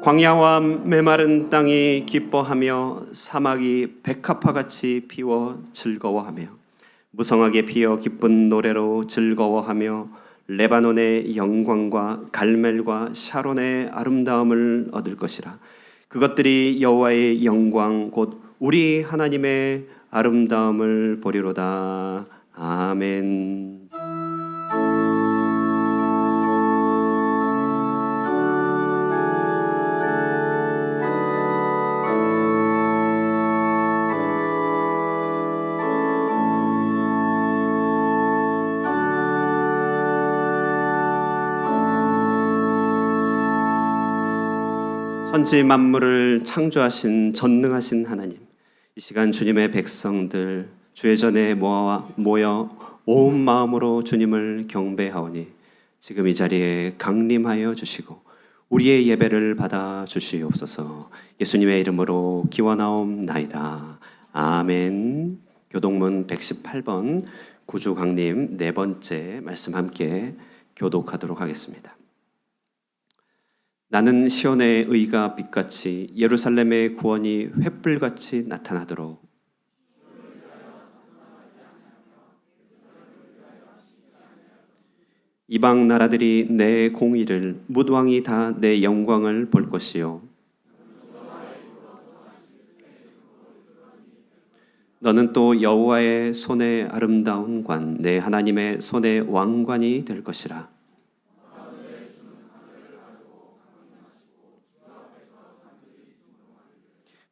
광야와 메마른 땅이 기뻐하며 사막이 백합화같이 피워 즐거워하며 무성하게 피어 기쁜 노래로 즐거워하며 레바논의 영광과 갈멜과 샤론의 아름다움을 얻을 것이라. 그것들이 여호와의 영광 곧 우리 하나님의 아름다움을 보리로다. 아멘. 천지 만물을 창조하신 전능하신 하나님, 이 시간 주님의 백성들 주의 전에 모여 온 마음으로 주님을 경배하오니 지금 이 자리에 강림하여 주시고 우리의 예배를 받아 주시옵소서. 예수님의 이름으로 기원하옵나이다. 아멘. 교동문 118번 구주강림 네 번째 말씀 함께 교독하도록 하겠습니다. 나는 시온의 의가 빛같이 예루살렘의 구원이 횃불같이 나타나도록 이방 나라들이 내 공의를 무도왕이 다 내 영광을 볼 것이요 너는 또 여호와의 손의 아름다운 관 내 하나님의 손의 왕관이 될 것이라.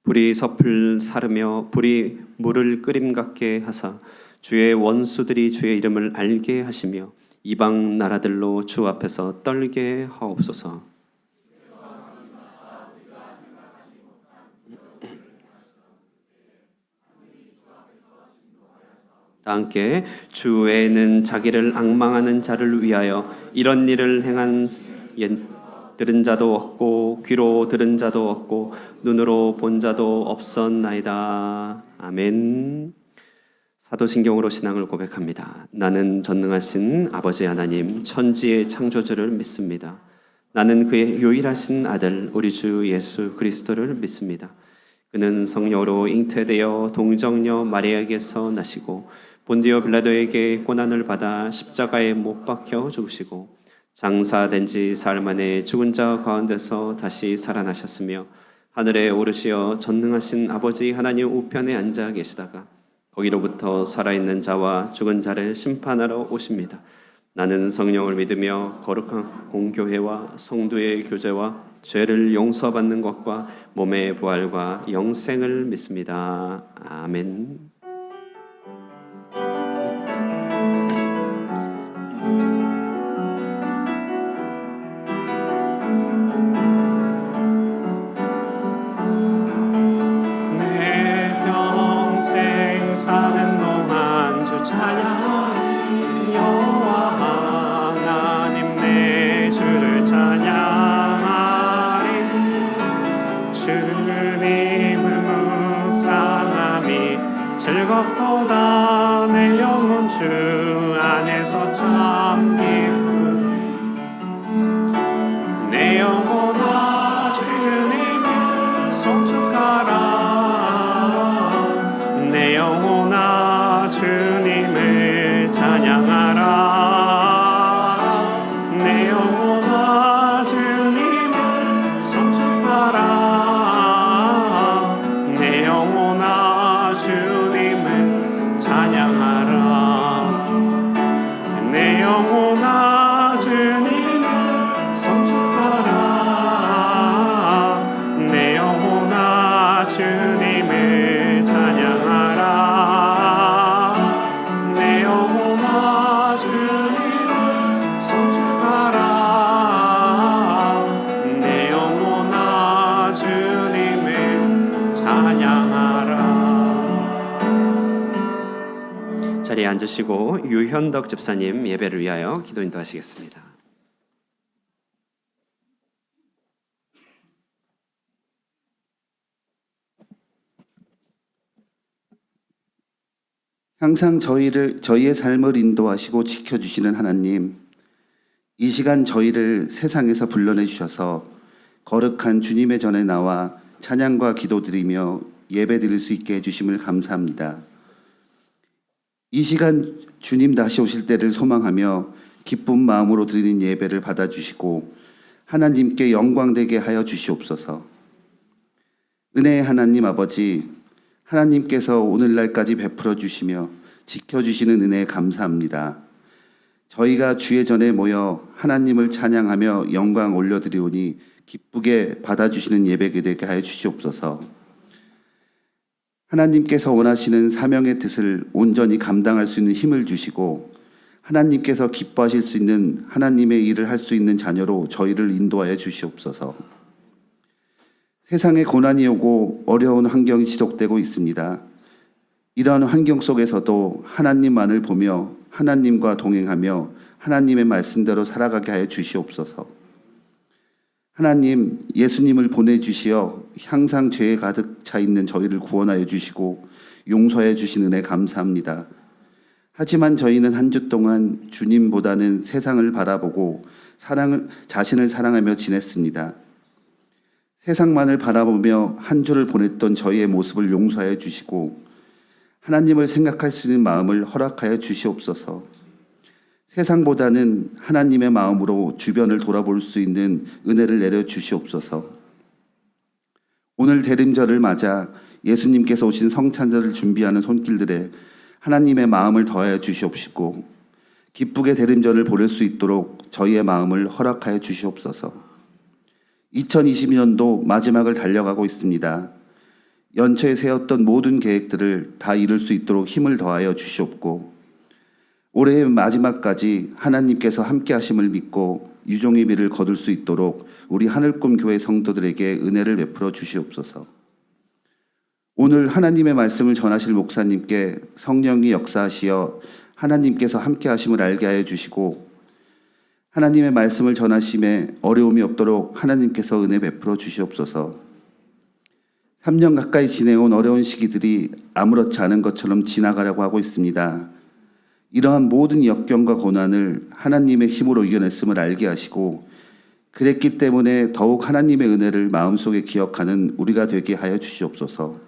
불이 섭을 사르며 불이 물을 끓임 같게 하사 주의 원수들이 주의 이름을 알게 하시며 이방 나라들로 주 앞에서 떨게 하옵소서. 다 함께 주 외에는 자기를 앙망하는 자를 위하여 이런 일을 행한 들은 자도 없고 귀로 들은 자도 없고 눈으로 본 자도 없었나이다. 아멘. 사도신경으로 신앙을 고백합니다. 나는 전능하신 아버지 하나님 천지의 창조주를 믿습니다. 나는 그의 유일하신 아들 우리 주 예수 그리스도를 믿습니다. 그는 성령으로 잉태되어 동정녀 마리아에게서 나시고 본디오 빌라도에게 고난을 받아 십자가에 못 박혀 죽으시고 장사된 지 사흘 만에 죽은 자 가운데서 다시 살아나셨으며 하늘에 오르시어 전능하신 아버지 하나님 우편에 앉아 계시다가 거기로부터 살아있는 자와 죽은 자를 심판하러 오십니다. 나는 성령을 믿으며 거룩한 공교회와 성도의 교제와 죄를 용서받는 것과 몸의 부활과 영생을 믿습니다. 아멘. 사는 동안 주 찬양 여호와 하나님 내 주를 찬양하리. 주님을 묵상함이 즐겁도다. 내 영혼 주 안에서 참 기쁨. 내 영혼아 주님을 송축하라. 내 영혼아 주님을 찬양하라. 내 영혼아 주님을 송축하라. 내 영혼아 주님을 찬양하라. 내 영혼아 주님을 송축하라. 내 영혼아 주님을 찬양하라. 내 영혼아 주님을 송축하라. 내 영혼아 주님을 찬양하라. 자리에 앉으시고 유현덕 집사님 예배를 위하여 기도 인도하시겠습니다. 항상 저희의 삶을 인도하시고 지켜주시는 하나님, 이 시간 저희를 세상에서 불러내 주셔서 거룩한 주님의 전에 나와 찬양과 기도드리며 예배드릴 수 있게 해주심을 감사합니다. 이 시간 주님 다시 오실 때를 소망하며 기쁜 마음으로 드리는 예배를 받아주시고 하나님께 영광되게 하여 주시옵소서. 은혜의 하나님 아버지, 하나님께서 오늘날까지 베풀어 주시며 지켜주시는 은혜에 감사합니다. 저희가 주의 전에 모여 하나님을 찬양하며 영광 올려드리오니 기쁘게 받아주시는 예배가 되게 하여 주시옵소서. 하나님께서 원하시는 사명의 뜻을 온전히 감당할 수 있는 힘을 주시고 하나님께서 기뻐하실 수 있는 하나님의 일을 할 수 있는 자녀로 저희를 인도하여 주시옵소서. 세상에 고난이 오고 어려운 환경이 지속되고 있습니다. 이러한 환경 속에서도 하나님만을 보며 하나님과 동행하며 하나님의 말씀대로 살아가게 하여 주시옵소서. 하나님, 예수님을 보내주시어 항상 죄에 가득 차 있는 저희를 구원하여 주시고 용서해 주신 은혜 감사합니다. 하지만 저희는 한 주 동안 주님보다는 세상을 바라보고 자신을 사랑하며 지냈습니다. 세상만을 바라보며 한 주를 보냈던 저희의 모습을 용서하여 주시고 하나님을 생각할 수 있는 마음을 허락하여 주시옵소서. 세상보다는 하나님의 마음으로 주변을 돌아볼 수 있는 은혜를 내려 주시옵소서. 오늘 대림절을 맞아 예수님께서 오신 성찬절을 준비하는 손길들에 하나님의 마음을 더하여 주시옵시고 기쁘게 대림절을 보낼 수 있도록 저희의 마음을 허락하여 주시옵소서. 2022년도 마지막을 달려가고 있습니다. 연초에 세웠던 모든 계획들을 다 이룰 수 있도록 힘을 더하여 주시옵고 올해의 마지막까지 하나님께서 함께 하심을 믿고 유종의 미를 거둘 수 있도록 우리 하늘꿈 교회 성도들에게 은혜를 베풀어 주시옵소서. 오늘 하나님의 말씀을 전하실 목사님께 성령이 역사하시어 하나님께서 함께 하심을 알게 하여 주시고 하나님의 말씀을 전하심에 어려움이 없도록 하나님께서 은혜 베풀어 주시옵소서. 3년 가까이 지내온 어려운 시기들이 아무렇지 않은 것처럼 지나가려고 하고 있습니다. 이러한 모든 역경과 고난을 하나님의 힘으로 이겨냈음을 알게 하시고 그랬기 때문에 더욱 하나님의 은혜를 마음속에 기억하는 우리가 되게 하여 주시옵소서.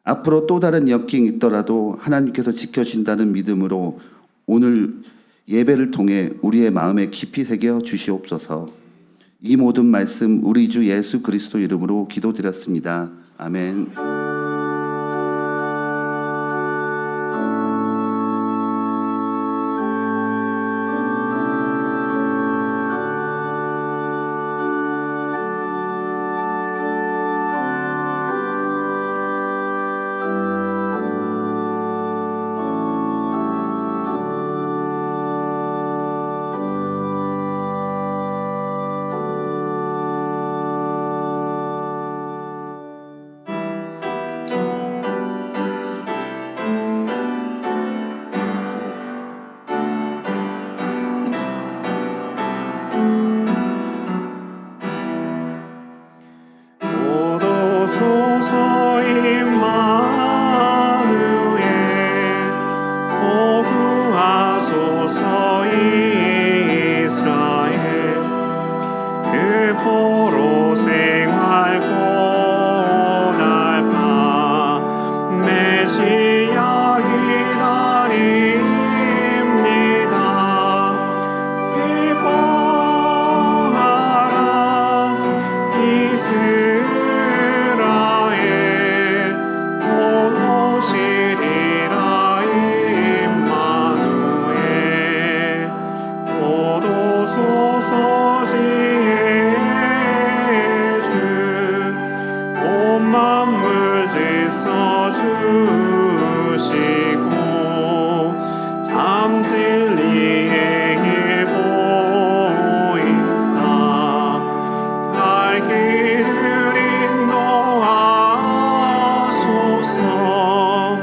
앞으로 또 다른 역경이 있더라도 하나님께서 지켜주신다는 믿음으로 오늘 예배를 통해 우리의 마음에 깊이 새겨 주시옵소서. 이 모든 말씀 우리 주 예수 그리스도 이름으로 기도드렸습니다. 아멘. 오소서 임마누엘 보구하소서 이스라엘 그 포로 생활 고달파 메시아 기다립니다. 기뻐하라 이스라엘 오시리라 임마누엘 오도소서 지혜 주 온 만물 지서 주시고 참 진리의 길 보이사 갈 길을 인도하소서.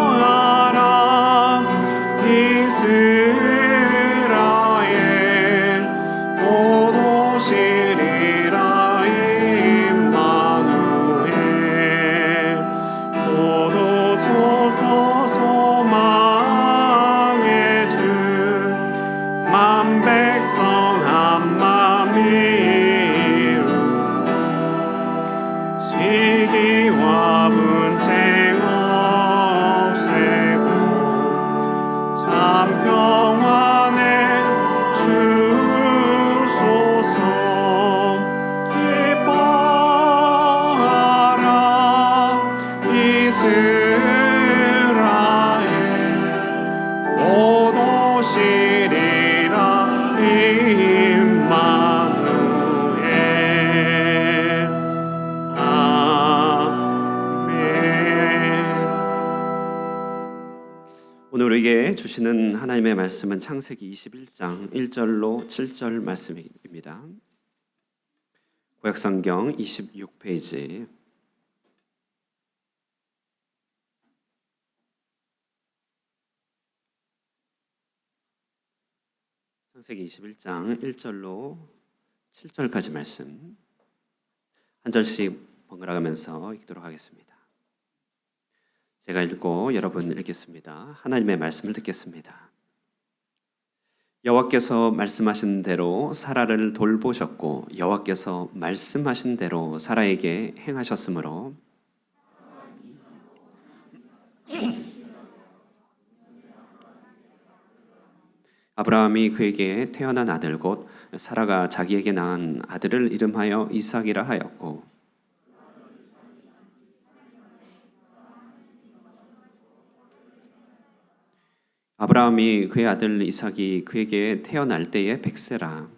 기뻐하라 이스라엘 곧 오시리라 임마누엘 곧 오소서 소망의 주 만 백성 한 맘 주소서. 기뻐하라 이스라엘, 곧 오시리라 임마누엘. 아멘. 오늘 우리에게 주시는 하나님의 말씀은 창세기 21장 1절로 7절 말씀입니다. 구약성경 26페이지. 창세기 21장 1절로 7절까지 말씀 한 절씩 번갈아가면서 읽도록 하겠습니다. 제가 읽고 여러분 읽겠습니다. 하나님의 말씀을 듣겠습니다. 여호와께서 말씀하신 대로 사라를 돌보셨고 여호와께서 말씀하신 대로 사라에게 행하셨으므로 아브라함이 그에게 태어난 아들 곧 사라가 자기에게 낳은 아들을 이름하여 이삭이라 하였고 아브라함이 그의 아들 이삭이 그에게 태어날 때에 100세라.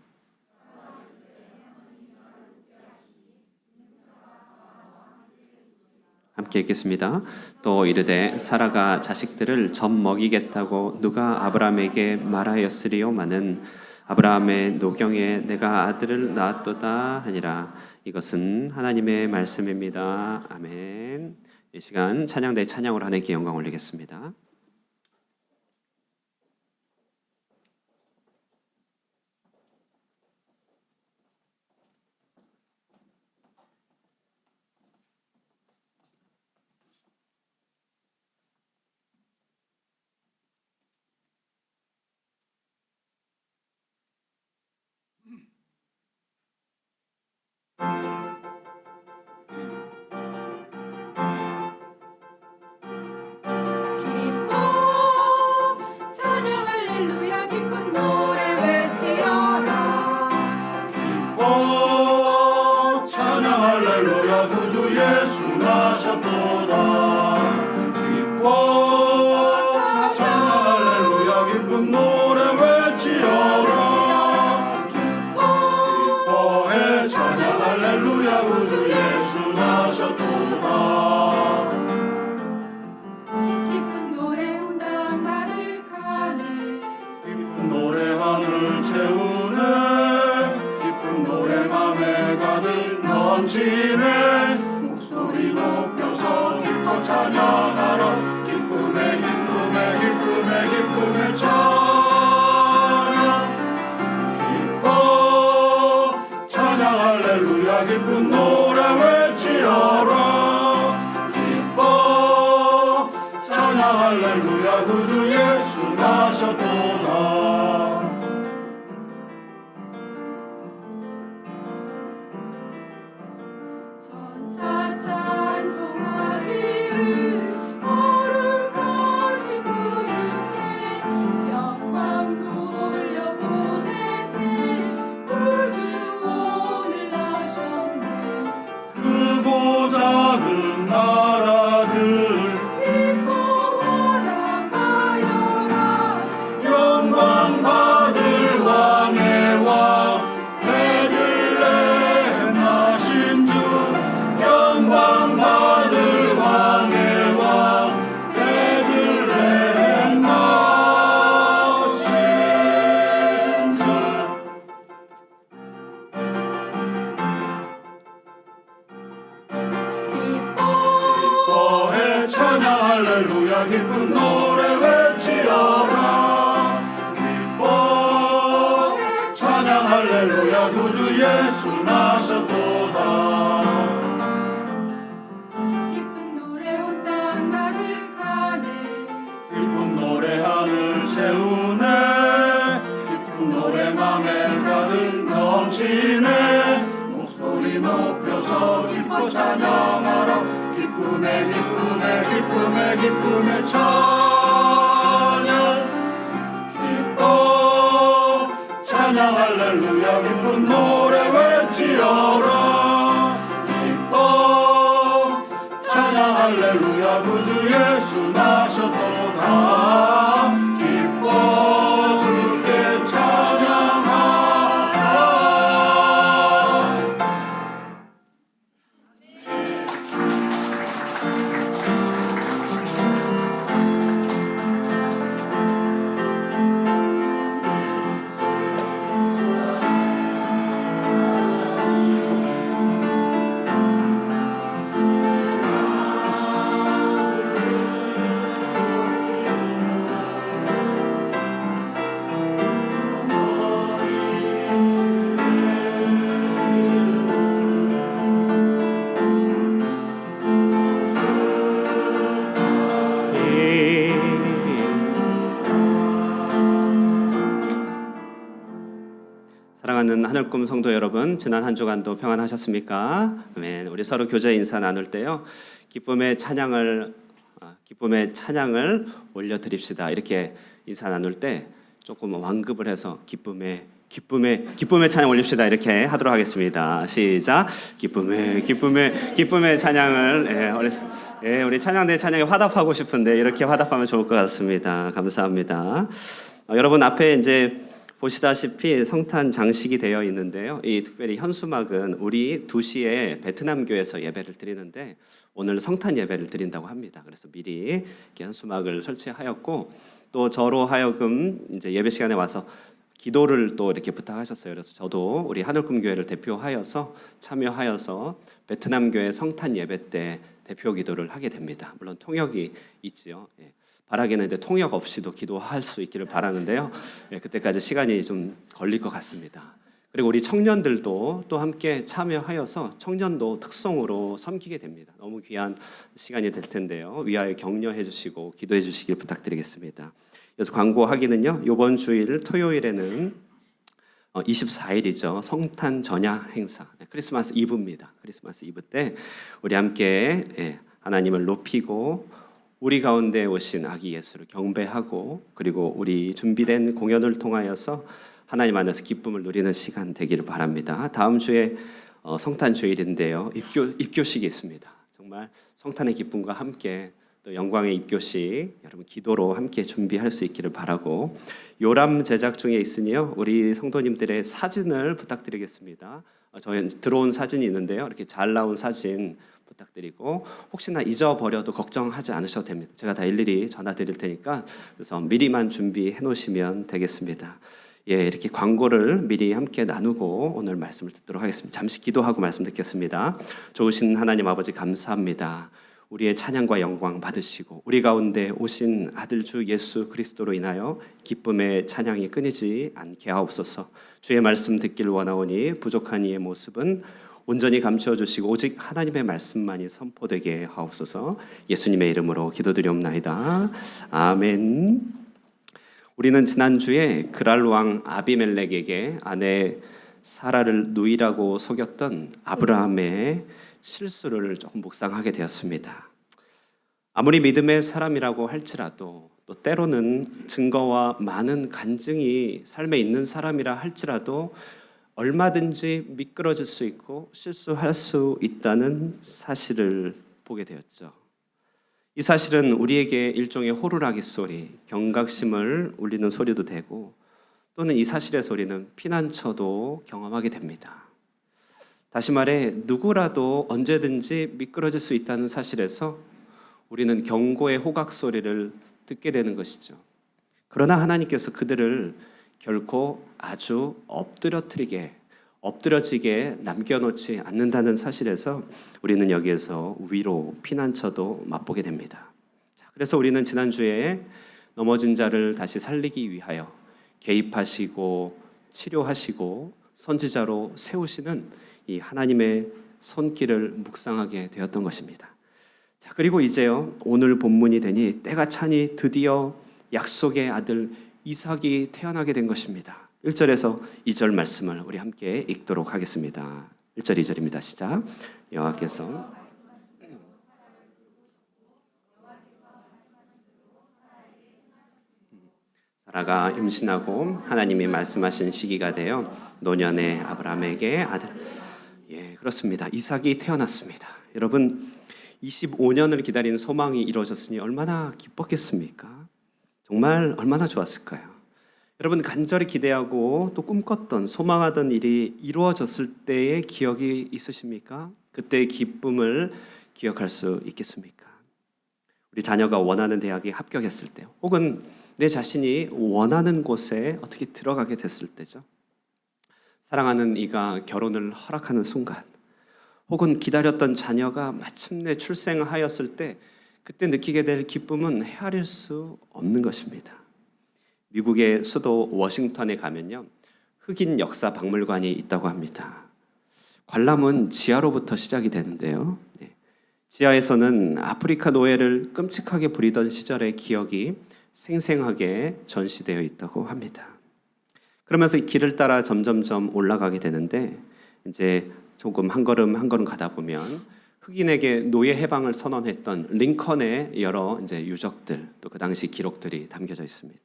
함께 읽겠습니다. 또 이르되 사라가 자식들을 젖 먹이겠다고 누가 아브라함에게 말하였으리요마는 아브라함의 노경에 내가 아들을 낳았도다 하니라. 이것은 하나님의 말씀입니다. 아멘. 이 시간 찬양대 찬양으로 하나님께 영광 올리겠습니다. 기뻐 찬양 할렐루야 기쁜 노래 외치어라. 기뻐 찬양 할렐루야 구주 예수 나셨도다. 기뻐 찬양 할렐루야 기쁜 노래 외치어라. 기뻐해 찬양 할렐루야 구주 예수 나셨도다. 기쁜 노래 온당 가득하네. 기쁜 노래 하늘 채우네. 기쁜 노래 맘에 가득 넘치네. 목소리 높여서 기뻐 찬양하라. 기쁨에 기쁨에 기쁨에 기쁨에 찬양. 기뻐 찬양 할렐루야 기쁜 노래 외치어라. 기뻐 찬양 할렐루야 구주 예수 나셨도다. 천사 찬송하기를 거룩하신 구주께 영광 돌려보내세. 구주 오늘 나셨네. 크고 작은 나라들 기뻐하라 하여라. 영광 받을 왕의 왕 베들레헴 나신 주. 영광 받을 왕의 왕 베들레헴 나신 주. 기뻐해 찬양 할렐루야 기쁜 노래 외치어라. 기뻐 찬양 할렐루야 구주 예수 나셨도다. 기쁜 노래 온 땅 가득하네. 기쁜 노래 하늘 채우네. 기쁜 노래 맘에 가득 넘치네. 목소리 높여서 기뻐 찬양하라. 기쁨에 기쁨에 기쁨에 기쁨에 찬양. 기뻐 찬양 할렐루야 기쁜 노래 하늘꿈 성도 여러분, 지난 한 주간도 평안하셨습니까? 아멘. 우리 서로 교제 인사 나눌 때요, 기쁨의 찬양을 올려드립시다. 이렇게 인사 나눌 때 조금 완급을 해서 기쁨의 찬양 올립시다. 이렇게 하도록 하겠습니다. 시작. 기쁨의 찬양을 우리 찬양대 찬양에 화답하고 싶은데 이렇게 화답하면 좋을 것 같습니다. 감사합니다. 여러분 앞에 이제 보시다시피 성탄 장식이 되어 있는데요. 이 특별히 현수막은 우리 2시에 베트남 교회에서 예배를 드리는데 오늘 성탄 예배를 드린다고 합니다. 그래서 미리 이렇게 현수막을 설치하였고, 또 저로 하여금 이제 예배 시간에 와서 기도를 또 이렇게 부탁하셨어요. 그래서 저도 우리 하늘꿈 교회를 대표하여서 참여하여서 베트남 교회 성탄 예배 때 대표 기도를 하게 됩니다. 물론 통역이 있지요. 바라기는 이제 통역 없이도 기도할 수 있기를 바라는데요. 그때까지 시간이 좀 걸릴 것 같습니다. 그리고 우리 청년들도 또 함께 참여하여서 청년도 특성으로 섬기게 됩니다. 너무 귀한 시간이 될 텐데요. 위하여 격려해 주시고 기도해 주시길 부탁드리겠습니다. 그래서 광고하기는요, 이번 주일 토요일에는 24일이죠. 성탄 전야 행사, 크리스마스 이브입니다. 크리스마스 이브 때 우리 함께 하나님을 높이고 우리 가운데 오신 아기 예수를 경배하고, 그리고 우리 준비된 공연을 통하여서 하나님 안에서 기쁨을 누리는 시간 되기를 바랍니다. 다음 주에 성탄 주일인데요, 입교식이 있습니다. 정말 성탄의 기쁨과 함께 또 영광의 입교식, 여러분 기도로 함께 준비할 수 있기를 바라고, 요람 제작 중에 있으니요, 우리 성도님들의 사진을 부탁드리겠습니다. 저희 들어온 사진이 있는데요, 이렇게 잘 나온 사진 부탁드리고, 혹시나 잊어버려도 걱정하지 않으셔도 됩니다. 제가 다 일일이 전화 드릴 테니까, 그래서 미리만 준비해 놓으시면 되겠습니다. 이렇게 광고를 미리 함께 나누고 오늘 말씀을 듣도록 하겠습니다. 잠시 기도하고 말씀 듣겠습니다. 좋으신 하나님 아버지, 감사합니다. 우리의 찬양과 영광 받으시고 우리 가운데 오신 아들 주 예수 그리스도로 인하여 기쁨의 찬양이 끊이지 않게 하옵소서. 주의 말씀 듣길 원하오니 부족한 이의 모습은 온전히 감추어 주시고 오직 하나님의 말씀만이 선포되게 하옵소서. 예수님의 이름으로 기도드리옵나이다. 아멘. 우리는 지난주에 그랄 왕 아비멜렉에게 아내 사라를 누이라고 속였던 아브라함의 실수를 조금 묵상하게 되었습니다. 아무리 믿음의 사람이라고 할지라도, 또 때로는 증거와 많은 간증이 삶에 있는 사람이라 할지라도 얼마든지 미끄러질 수 있고 실수할 수 있다는 사실을 보게 되었죠. 이 사실은 우리에게 일종의 호루라기 소리, 경각심을 울리는 소리도 되고, 또는 이 사실의 소리는 피난처도 경험하게 됩니다. 다시 말해 누구라도 언제든지 미끄러질 수 있다는 사실에서 우리는 경고의 호각 소리를 듣게 되는 것이죠. 그러나 하나님께서 그들을 결코 아주 엎드러지게 남겨놓지 않는다는 사실에서 우리는 여기에서 위로, 피난처도 맛보게 됩니다. 그래서 우리는 지난주에 넘어진 자를 다시 살리기 위하여 개입하시고 치료하시고 선지자로 세우시는 이 하나님의 손길을 묵상하게 되었던 것입니다. 그리고 이제요, 오늘 본문이 되니 때가 차니 드디어 약속의 아들 이삭이 태어나게 된 것입니다. 1절에서 2절 말씀을 우리 함께 읽도록 하겠습니다. 1절 2절입니다. 시작. 여호와께서 사라가 임신하고 하나님이 말씀하신 시기가 되어 노년의 아브라함에게 아들, 그렇습니다. 이삭이 태어났습니다. 여러분, 25년을 기다린 소망이 이루어졌으니 얼마나 기뻤겠습니까? 정말 얼마나 좋았을까요? 여러분, 간절히 기대하고 또 꿈꿨던, 소망하던 일이 이루어졌을 때의 기억이 있으십니까? 그때의 기쁨을 기억할 수 있겠습니까? 우리 자녀가 원하는 대학에 합격했을 때, 혹은 내 자신이 원하는 곳에 어떻게 들어가게 됐을 때죠. 사랑하는 이가 결혼을 허락하는 순간, 혹은 기다렸던 자녀가 마침내 출생하였을 때, 그때 느끼게 될 기쁨은 헤아릴 수 없는 것입니다. 미국의 수도 워싱턴에 가면요, 흑인 역사 박물관이 있다고 합니다. 관람은 지하로부터 시작이 되는데요, 지하에서는 아프리카 노예를 끔찍하게 부리던 시절의 기억이 생생하게 전시되어 있다고 합니다. 그러면서 이 길을 따라 점점점 올라가게 되는데 이제 조금 한 걸음 한 걸음 가다 보면 흑인에게 노예 해방을 선언했던 링컨의 여러 이제 유적들 또 그 당시 기록들이 담겨져 있습니다.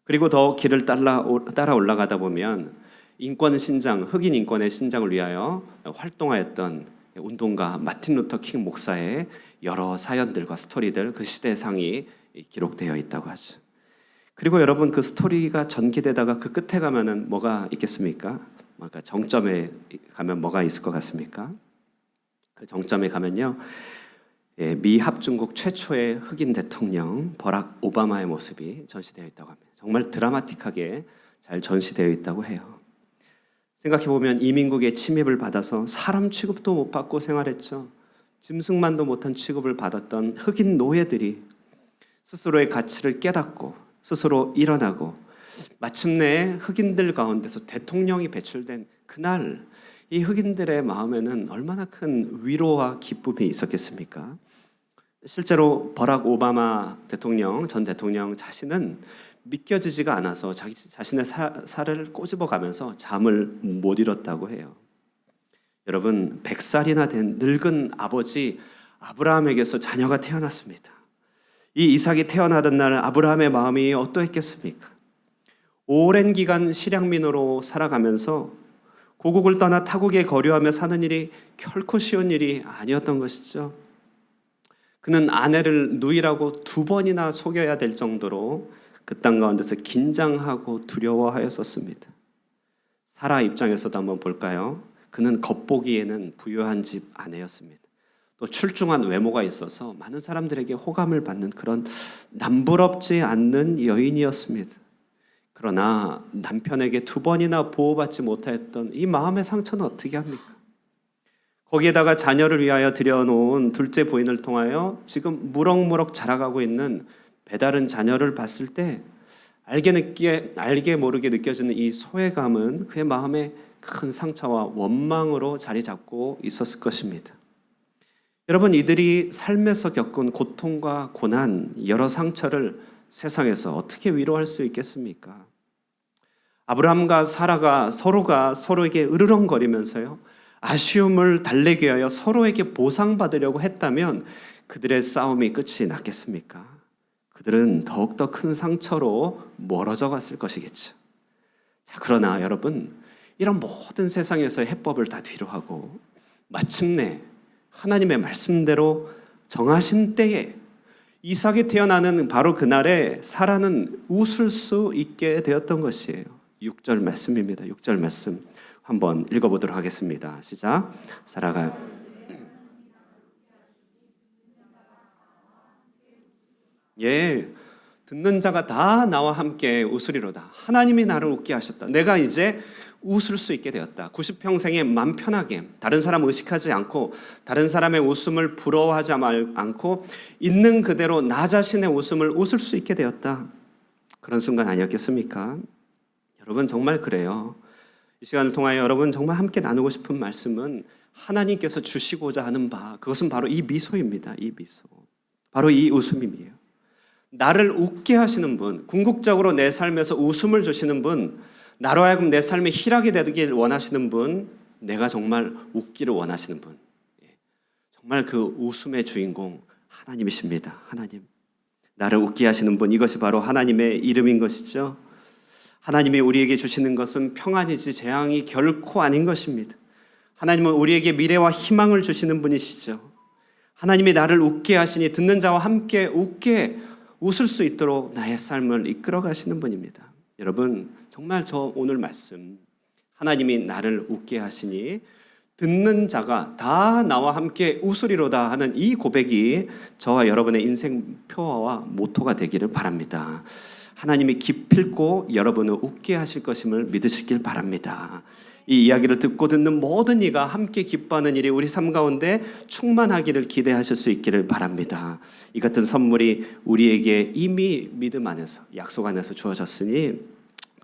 그리고 더 길을 따라 올라가다 보면 인권 신장, 흑인 인권의 신장을 위하여 활동하였던 운동가 마틴 루터 킹 목사의 여러 사연들과 스토리들, 그 시대상이 기록되어 있다고 하죠. 그리고 여러분, 그 스토리가 전개되다가 그 끝에 가면은 뭐가 있겠습니까? 그러니까 정점에 가면 뭐가 있을 것 같습니까? 그 정점에 가면요, 미 합중국 최초의 흑인 대통령 버락 오바마의 모습이 전시되어 있다고 합니다. 정말 드라마틱하게 잘 전시되어 있다고 해요. 생각해보면 이민국의 침입을 받아서 사람 취급도 못 받고 생활했죠. 짐승만도 못한 취급을 받았던 흑인 노예들이 스스로의 가치를 깨닫고 스스로 일어나고 마침내 흑인들 가운데서 대통령이 배출된 그날, 이 흑인들의 마음에는 얼마나 큰 위로와 기쁨이 있었겠습니까? 실제로 버락 오바마 대통령, 전 대통령 자신은 믿겨지지가 않아서 자신의 살을 꼬집어 가면서 잠을 못 이뤘다고 해요. 여러분, 100살이나 된 늙은 아버지 아브라함에게서 자녀가 태어났습니다. 이 이삭이 태어나던 날 아브라함의 마음이 어떠했겠습니까? 오랜 기간 실향민으로 살아가면서 고국을 떠나 타국에 거류하며 사는 일이 결코 쉬운 일이 아니었던 것이죠. 그는 아내를 누이라고 2번이나 속여야 될 정도로 그 땅 가운데서 긴장하고 두려워하였었습니다. 사라 입장에서도 한번 볼까요? 그는 겉보기에는 부유한 집 아내였습니다. 또 출중한 외모가 있어서 많은 사람들에게 호감을 받는 그런 남부럽지 않는 여인이었습니다. 그러나 남편에게 2번이나 보호받지 못하였던 이 마음의 상처는 어떻게 합니까? 거기에다가 자녀를 위하여 들여놓은 둘째 부인을 통하여 지금 무럭무럭 자라가고 있는 배다른 자녀를 봤을 때 알게 모르게 느껴지는 이 소외감은 그의 마음에 큰 상처와 원망으로 자리 잡고 있었을 것입니다. 여러분, 이들이 삶에서 겪은 고통과 고난, 여러 상처를 세상에서 어떻게 위로할 수 있겠습니까? 아브라함과 사라가 서로에게 으르렁거리면서요, 아쉬움을 달래기 위하여 서로에게 보상받으려고 했다면 그들의 싸움이 끝이 났겠습니까? 그들은 더욱더 큰 상처로 멀어져 갔을 것이겠죠. 자, 그러나 여러분, 이런 모든 세상에서의 해법을 다 뒤로하고 마침내 하나님의 말씀대로 정하신 때에 이삭이 태어나는 바로 그날에 사라는 웃을 수 있게 되었던 것이에요. 6절 말씀입니다. 6절 말씀 한번 읽어보도록 하겠습니다. 시작. 사라가 듣는 자가 다 나와 함께 웃으리로다. 하나님이 나를 웃게 하셨다. 내가 이제 웃을 수 있게 되었다. 90평생에 맘 편하게 다른 사람 의식하지 않고 다른 사람의 웃음을 부러워하지 않고 있는 그대로 나 자신의 웃음을 웃을 수 있게 되었다. 그런 순간 아니었겠습니까? 여러분, 정말 그래요. 이 시간을 통하여 여러분 정말 함께 나누고 싶은 말씀은 하나님께서 주시고자 하는 바, 그것은 바로 이 미소입니다. 이 미소, 바로 이 웃음이에요. 나를 웃게 하시는 분, 궁극적으로 내 삶에서 웃음을 주시는 분, 나로 하여금 내 삶에 희락이 되길 원하시는 분, 내가 정말 웃기를 원하시는 분, 정말 그 웃음의 주인공 하나님이십니다. 하나님, 나를 웃게 하시는 분, 이것이 바로 하나님의 이름인 것이죠. 하나님이 우리에게 주시는 것은 평안이지 재앙이 결코 아닌 것입니다. 하나님은 우리에게 미래와 희망을 주시는 분이시죠. 하나님이 나를 웃게 하시니 듣는 자와 함께 웃을 수 있도록 나의 삶을 이끌어 가시는 분입니다. 여러분, 정말 저 오늘 말씀, 하나님이 나를 웃게 하시니 듣는 자가 다 나와 함께 웃으리로다 하는 이 고백이 저와 여러분의 인생 표어와 모토가 되기를 바랍니다. 하나님이 기필코 여러분을 웃게 하실 것임을 믿으시길 바랍니다. 이 이야기를 듣는 모든 이가 함께 기뻐하는 일이 우리 삶 가운데 충만하기를 기대하실 수 있기를 바랍니다. 이 같은 선물이 우리에게 이미 믿음 안에서, 약속 안에서 주어졌으니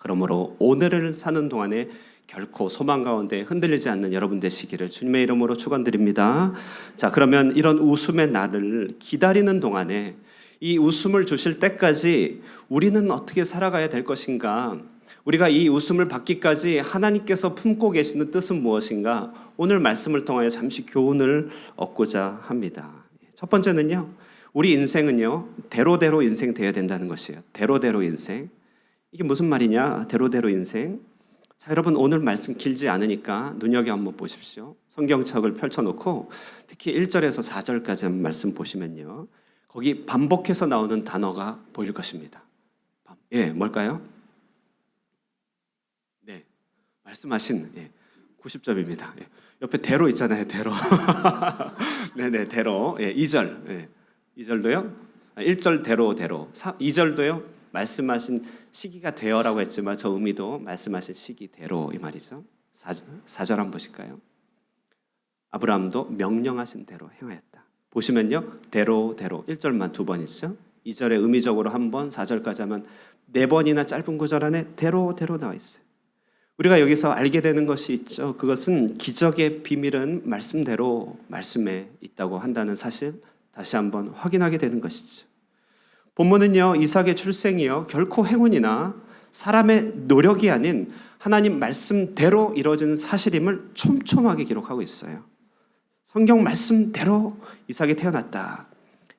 그러므로 오늘을 사는 동안에 결코 소망 가운데 흔들리지 않는 여러분 되시기를 주님의 이름으로 축원드립니다. 자, 그러면 이런 웃음의 날을 기다리는 동안에 이 웃음을 주실 때까지 우리는 어떻게 살아가야 될 것인가? 우리가 이 웃음을 받기까지 하나님께서 품고 계시는 뜻은 무엇인가? 오늘 말씀을 통하여 잠시 교훈을 얻고자 합니다. 첫 번째는요, 우리 인생은요, 대로대로 인생 되어야 된다는 것이에요. 대로대로 인생. 이게 무슨 말이냐? 대로대로 인생. 자, 여러분 오늘 말씀 길지 않으니까 눈여겨 한번 보십시오. 성경책을 펼쳐놓고 특히 1절에서 4절까지 말씀 보시면요, 거기 반복해서 나오는 단어가 보일 것입니다. 예, 뭘까요? 네, 말씀하신 90점입니다. 예, 옆에 대로 있잖아요, 대로. 네네, 대로. 예, 2절. 예, 2절도요. 1절 대로. 2절도요. 말씀하신 시기가 되어라고 했지만 저 의미도 말씀하신 시기대로 이 말이죠. 4절 한번 보실까요? 아브라함도 명령하신 대로 행하였다. 보시면요, 대로 1절만 2번 있죠. 2절에 의미적으로 한 번, 4절까지 하면 4번이나 짧은 구절 안에 대로 나와 있어요. 우리가 여기서 알게 되는 것이 있죠. 그것은 기적의 비밀은 말씀대로 말씀에 있다고 한다는 사실 다시 한번 확인하게 되는 것이죠. 본문은요, 이삭의 출생이요, 결코 행운이나 사람의 노력이 아닌 하나님 말씀대로 이루어지는 사실임을 촘촘하게 기록하고 있어요. 성경 말씀대로 이삭이 태어났다.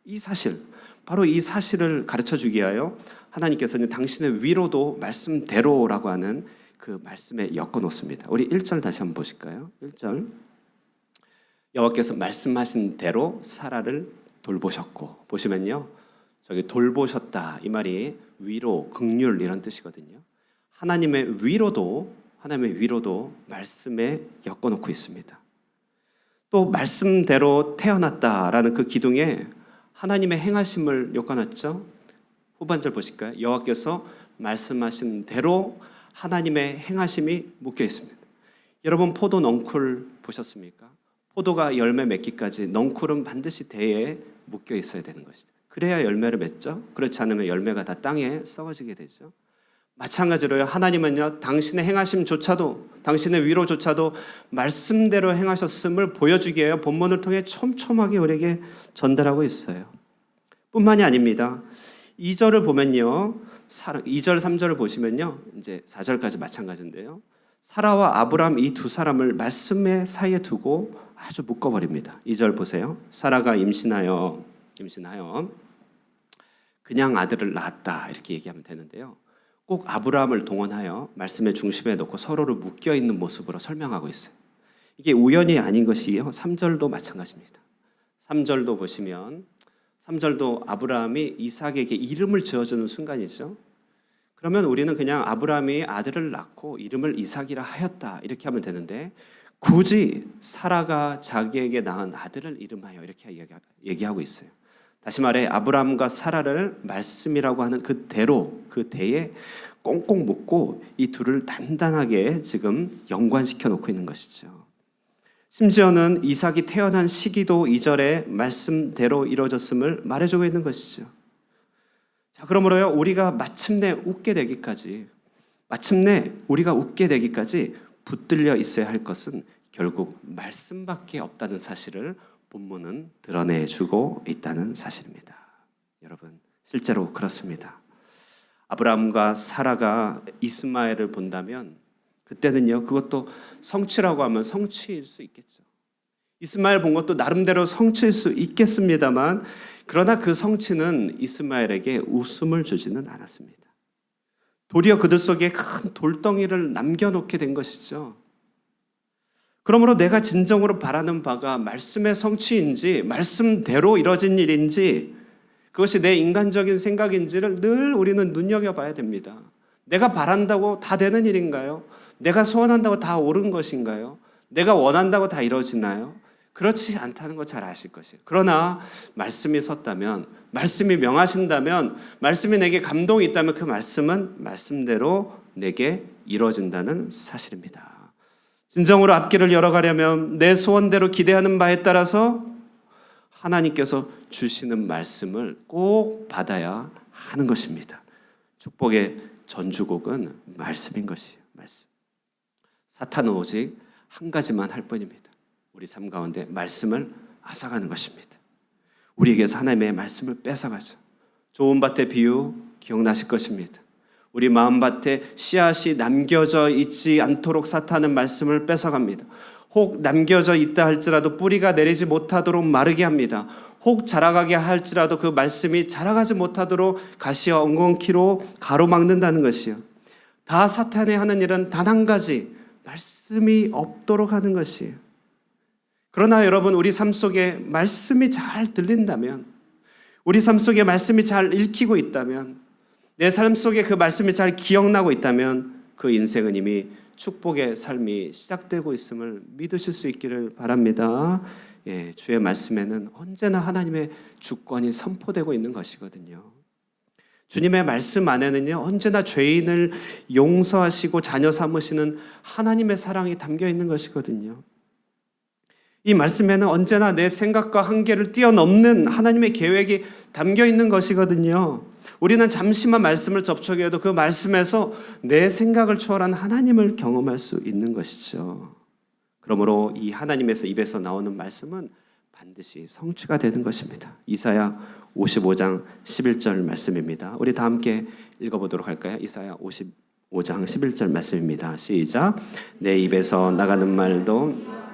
이 사실, 바로 이 사실을 가르쳐 주기 위하여 하나님께서는 당신의 위로도 말씀대로라고 하는 그 말씀에 엮어 놓습니다. 우리 1절 다시 한번 보실까요? 1절. 여호와께서 말씀하신 대로 사라를 돌보셨고, 보시면요, 저기 돌보셨다 이 말이 위로, 긍휼 이런 뜻이거든요. 하나님의 위로도 말씀에 엮어 놓고 있습니다. 또 말씀대로 태어났다라는 그 기둥에 하나님의 행하심을 엮어놨죠. 후반절 보실까요? 여호와께서 말씀하신 대로 하나님의 행하심이 묶여 있습니다. 여러분 포도 넝쿨 보셨습니까? 포도가 열매 맺기까지 넝쿨은 반드시 대에 묶여 있어야 되는 것이죠. 그래야 열매를 맺죠. 그렇지 않으면 열매가 다 땅에 썩어지게 되죠. 마찬가지로요, 하나님은요, 당신의 행하심조차도, 당신의 위로조차도 말씀대로 행하셨음을 보여주기 위해 본문을 통해 촘촘하게 우리에게 전달하고 있어요. 뿐만이 아닙니다. 2절을 보면요, 2절, 3절을 보시면요, 이제 4절까지 마찬가지인데요, 사라와 아브람 이 두 사람을 말씀의 사이에 두고 아주 묶어버립니다. 2절 보세요. 사라가 임신하여 그냥 아들을 낳았다 이렇게 얘기하면 되는데요, 꼭 아브라함을 동원하여 말씀의 중심에 놓고 서로를 묶여있는 모습으로 설명하고 있어요. 이게 우연이 아닌 것이요, 3절도 마찬가지입니다. 3절도 보시면 3절도 아브라함이 이삭에게 이름을 지어주는 순간이죠. 그러면 우리는 그냥 아브라함이 아들을 낳고 이름을 이삭이라 하였다 이렇게 하면 되는데, 굳이 사라가 자기에게 낳은 아들을 이름하여 이렇게 얘기하고 있어요. 다시 말해 아브라함과 사라를 말씀이라고 하는 그대로 그 대에 꽁꽁 묶고 이 둘을 단단하게 지금 연관시켜 놓고 있는 것이죠. 심지어는 이삭이 태어난 시기도 2절에 말씀대로 이루어졌음을 말해주고 있는 것이죠. 자, 그러므로요, 우리가 마침내 웃게 되기까지 붙들려 있어야 할 것은 결국 말씀밖에 없다는 사실을 본문은 드러내주고 있다는 사실입니다. 여러분, 실제로 그렇습니다. 아브라함과 사라가 이스마엘을 본다면 그때는요, 그것도 성취라고 하면 성취일 수 있겠죠. 이스마엘 본 것도 나름대로 성취일 수 있겠습니다만, 그러나 그 성취는 이스마엘에게 웃음을 주지는 않았습니다. 도리어 그들 속에 큰 돌덩이를 남겨놓게 된 것이죠. 그러므로 내가 진정으로 바라는 바가 말씀의 성취인지 말씀대로 이뤄진 일인지, 그것이 내 인간적인 생각인지를 늘 우리는 눈여겨봐야 됩니다. 내가 바란다고 다 되는 일인가요? 내가 소원한다고 다 옳은 것인가요? 내가 원한다고 다 이루어지나요? 그렇지 않다는 거 잘 아실 것이에요. 그러나 말씀이 섰다면, 말씀이 명하신다면, 말씀이 내게 감동이 있다면 그 말씀은 말씀대로 내게 이루어진다는 사실입니다. 진정으로 앞길을 열어가려면 내 소원대로 기대하는 바에 따라서 하나님께서 주시는 말씀을 꼭 받아야 하는 것입니다. 축복의 전주곡은 말씀인 것이에요. 말씀. 사탄은 오직 한 가지만 할 뿐입니다. 우리 삶 가운데 말씀을 앗아가는 것입니다. 우리에게서 하나님의 말씀을 뺏어가죠. 좋은 밭의 비유 기억나실 것입니다. 우리 마음밭에 씨앗이 남겨져 있지 않도록 사탄은 말씀을 뺏어갑니다. 혹 남겨져 있다 할지라도 뿌리가 내리지 못하도록 마르게 합니다. 혹 자라가게 할지라도 그 말씀이 자라가지 못하도록 가시와 엉겅퀴로 가로막는다는 것이요. 다 사탄이 하는 일은 단 한 가지, 말씀이 없도록 하는 것이에요. 그러나 여러분, 우리 삶 속에 말씀이 잘 들린다면, 우리 삶 속에 말씀이 잘 읽히고 있다면, 내 삶 속에 그 말씀이 잘 기억나고 있다면 그 인생은 이미 축복의 삶이 시작되고 있음을 믿으실 수 있기를 바랍니다. 예, 주의 말씀에는 언제나 하나님의 주권이 선포되고 있는 것이거든요. 주님의 말씀 안에는요, 언제나 죄인을 용서하시고 자녀 삼으시는 하나님의 사랑이 담겨 있는 것이거든요. 이 말씀에는 언제나 내 생각과 한계를 뛰어넘는 하나님의 계획이 담겨 있는 것이거든요. 우리는 잠시만 말씀을 접촉해도 그 말씀에서 내 생각을 초월한 하나님을 경험할 수 있는 것이죠. 그러므로 이 하나님에서 입에서 나오는 말씀은 반드시 성취가 되는 것입니다. 이사야 55장 11절 말씀입니다. 우리 다 함께 읽어보도록 할까요? 이사야 55장 11절 말씀입니다. 시작. 내 입에서 나가는 말도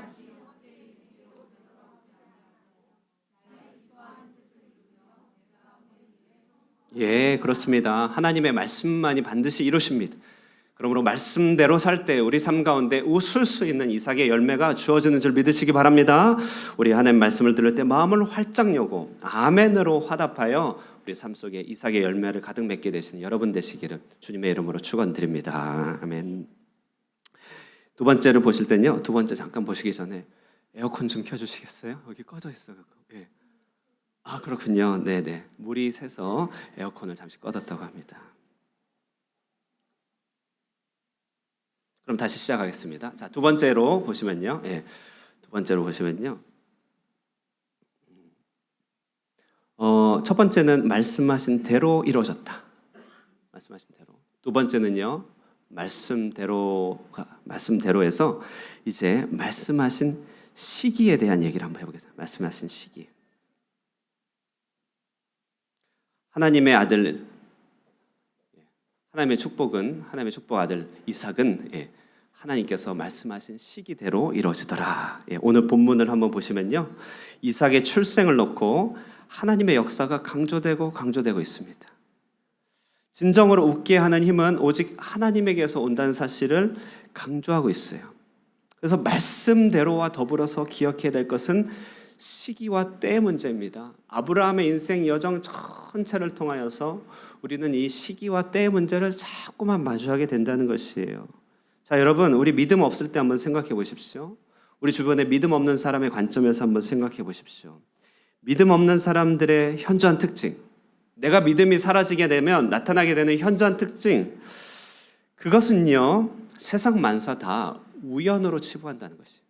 예, 그렇습니다. 하나님의 말씀만이 반드시 이루십니다. 그러므로 말씀대로 살 때 우리 삶 가운데 웃을 수 있는 이삭의 열매가 주어지는 줄 믿으시기 바랍니다. 우리 하나님 말씀을 들을 때 마음을 활짝 여고 아멘으로 화답하여 우리 삶 속에 이삭의 열매를 가득 맺게 되시는 여러분 되시기를 주님의 이름으로 축원드립니다. 아멘. 두 번째를 보실 때는요. 두 번째 잠깐 보시기 전에 에어컨 좀 켜주시겠어요? 여기 꺼져 있어. 예. 아, 그렇군요. 네네. 물이 새서 에어컨을 잠시 꺼뒀다고 합니다. 그럼 다시 시작하겠습니다. 자, 두 번째로 보시면요. 예. 두 번째로 보시면요. 첫 번째는 말씀하신 대로 이루어졌다. 말씀하신 대로. 두 번째는요. 말씀대로에서 이제 말씀하신 시기에 대한 얘기를 한번 해보겠습니다. 말씀하신 시기. 하나님의 아들, 하나님의 축복 아들 이삭은 하나님께서 말씀하신 시기대로 이루어지더라. 오늘 본문을 한번 보시면요, 이삭의 출생을 놓고 하나님의 역사가 강조되고 있습니다. 진정으로 웃게 하는 힘은 오직 하나님에게서 온다는 사실을 강조하고 있어요. 그래서 말씀대로와 더불어서 기억해야 될 것은 시기와 때의 문제입니다. 아브라함의 인생 여정 전체를 통하여서 우리는 이 시기와 때의 문제를 자꾸만 마주하게 된다는 것이에요. 자, 여러분, 우리 믿음 없을 때 한번 생각해 보십시오. 우리 주변에 믿음 없는 사람의 관점에서 한번 생각해 보십시오. 믿음 없는 사람들의 현저한 특징, 내가 믿음이 사라지게 되면 나타나게 되는 현저한 특징, 그것은요, 세상 만사 다 우연으로 치부한다는 것이에요.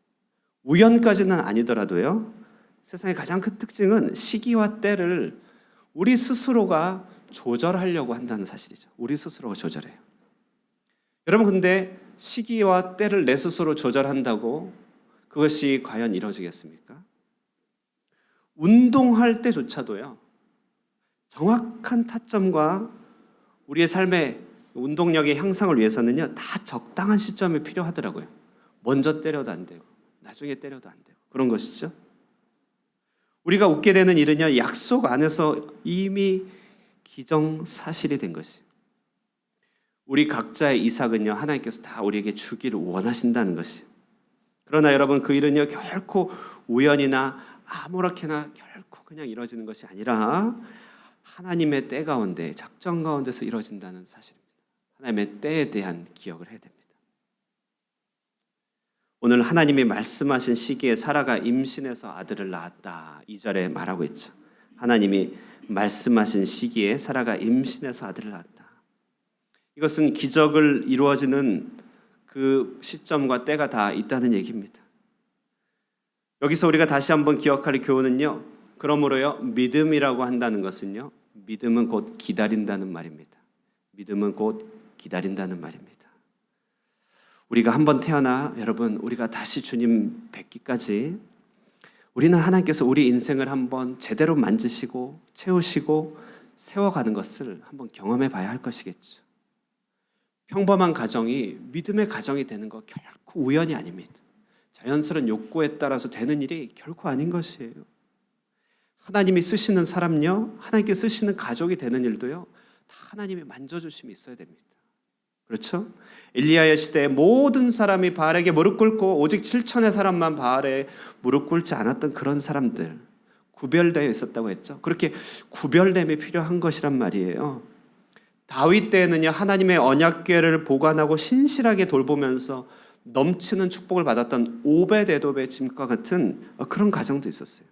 우연까지는 아니더라도요, 세상의 가장 큰 특징은 시기와 때를 우리 스스로가 조절하려고 한다는 사실이죠. 우리 스스로가 조절해요. 여러분, 근데 시기와 때를 내 스스로 조절한다고 그것이 과연 이루어지겠습니까? 운동할 때조차도요, 정확한 타점과 우리의 삶의 운동력의 향상을 위해서는요, 다 적당한 시점이 필요하더라고요. 먼저 때려도 안 되고 나중에 때려도 안 되고 그런 것이죠. 우리가 웃게 되는 일은요, 약속 안에서 이미 기정사실이 된 것이에요. 우리 각자의 이삭은요, 하나님께서 다 우리에게 주기를 원하신다는 것이에요. 그러나 여러분, 그 일은요, 결코 우연이나 아무렇게나 결코 그냥 이루어지는 것이 아니라 하나님의 때 가운데, 작정 가운데서 이루어진다는 사실입니다. 하나님의 때에 대한 기억을 해야 됩니다. 오늘 하나님이 말씀하신 시기에 사라가 임신해서 아들을 낳았다. 2절에 말하고 있죠. 하나님이 말씀하신 시기에 사라가 임신해서 아들을 낳았다. 이것은 기적을 이루어지는 그 시점과 때가 다 있다는 얘기입니다. 여기서 우리가 다시 한번 기억할 교훈은요, 그러므로요, 믿음이라고 한다는 것은요, 믿음은 곧 기다린다는 말입니다. 믿음은 곧 기다린다는 말입니다. 우리가 한번 태어나, 여러분, 우리가 다시 주님 뵙기까지 우리는 하나님께서 우리 인생을 한번 제대로 만지시고 채우시고 세워가는 것을 한번 경험해 봐야 할 것이겠죠. 평범한 가정이 믿음의 가정이 되는 거 결코 우연이 아닙니다. 자연스러운 욕구에 따라서 되는 일이 결코 아닌 것이에요. 하나님이 쓰시는 사람요, 하나님께 쓰시는 가족이 되는 일도요, 다 하나님의 만져주심이 있어야 됩니다. 그렇죠? 엘리야의 시대에 모든 사람이 바알에게 무릎 꿇고 오직 7천의 사람만 바알에 무릎 꿇지 않았던 그런 사람들, 구별되어 있었다고 했죠. 그렇게 구별됨이 필요한 것이란 말이에요. 다윗 때에는요, 하나님의 언약궤를 보관하고 신실하게 돌보면서 넘치는 축복을 받았던 오벳에돔의 집과 같은 그런 가정도 있었어요.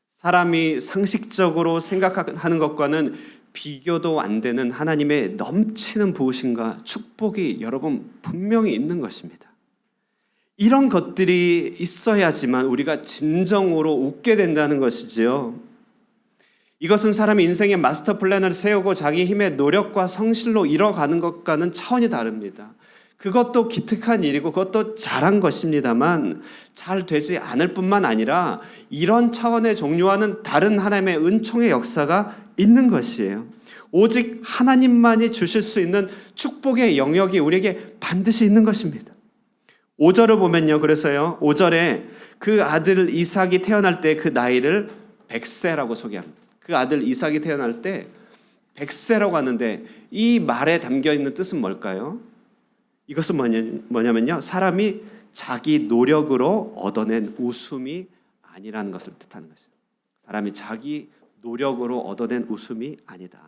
사람이 상식적으로 생각하는 것과는 비교도 안 되는 하나님의 넘치는 부으심과 축복이 여러분 분명히 있는 것입니다. 이런 것들이 있어야지만 우리가 진정으로 웃게 된다는 것이지요. 이것은 사람이 인생의 마스터 플랜을 세우고 자기 힘의 노력과 성실로 이뤄가는 것과는 차원이 다릅니다. 그것도 기특한 일이고 그것도 잘한 것입니다만 잘 되지 않을 뿐만 아니라 이런 차원의 종류와는 다른 하나님의 은총의 역사가 있는 것이에요. 오직 하나님만이 주실 수 있는 축복의 영역이 우리에게 반드시 있는 것입니다. 5절을 보면요. 그래서요. 5절에 그 아들 이삭이 태어날 때 그 나이를 100세라고 소개합니다. 그 아들 이삭이 태어날 때 100세라고 하는데 이 말에 담겨 있는 뜻은 뭘까요? 이것은 뭐냐면요. 사람이 자기 노력으로 얻어낸 웃음이 아니라는 것을 뜻하는 것이죠. 사람이 자기 노력으로 얻어낸 웃음이 아니다.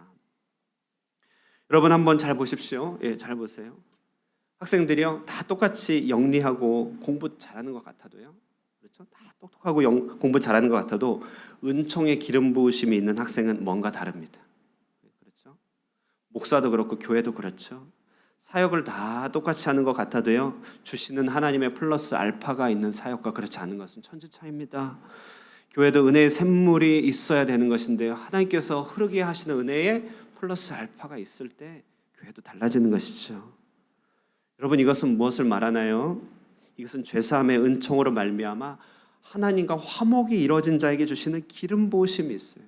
여러분 한번 잘 보십시오. 예, 잘 보세요. 학생들이요. 다 똑같이 영리하고 공부 잘하는 것 같아도요. 그렇죠? 다 똑똑하고 공부 잘하는 것 같아도 은총의 기름 부으심이 있는 학생은 뭔가 다릅니다. 그렇죠? 목사도 그렇고 교회도 그렇죠. 사역을 다 똑같이 하는 것 같아도요, 주시는 하나님의 플러스 알파가 있는 사역과 그렇지 않은 것은 천지 차이입니다. 교회도 은혜의 샘물이 있어야 되는 것인데요, 하나님께서 흐르게 하시는 은혜에 플러스 알파가 있을 때 교회도 달라지는 것이죠. 여러분 이것은 무엇을 말하나요? 이것은 죄사함의 은총으로 말미암아 하나님과 화목이 이루어진 자에게 주시는 기름 부으심이 있어요.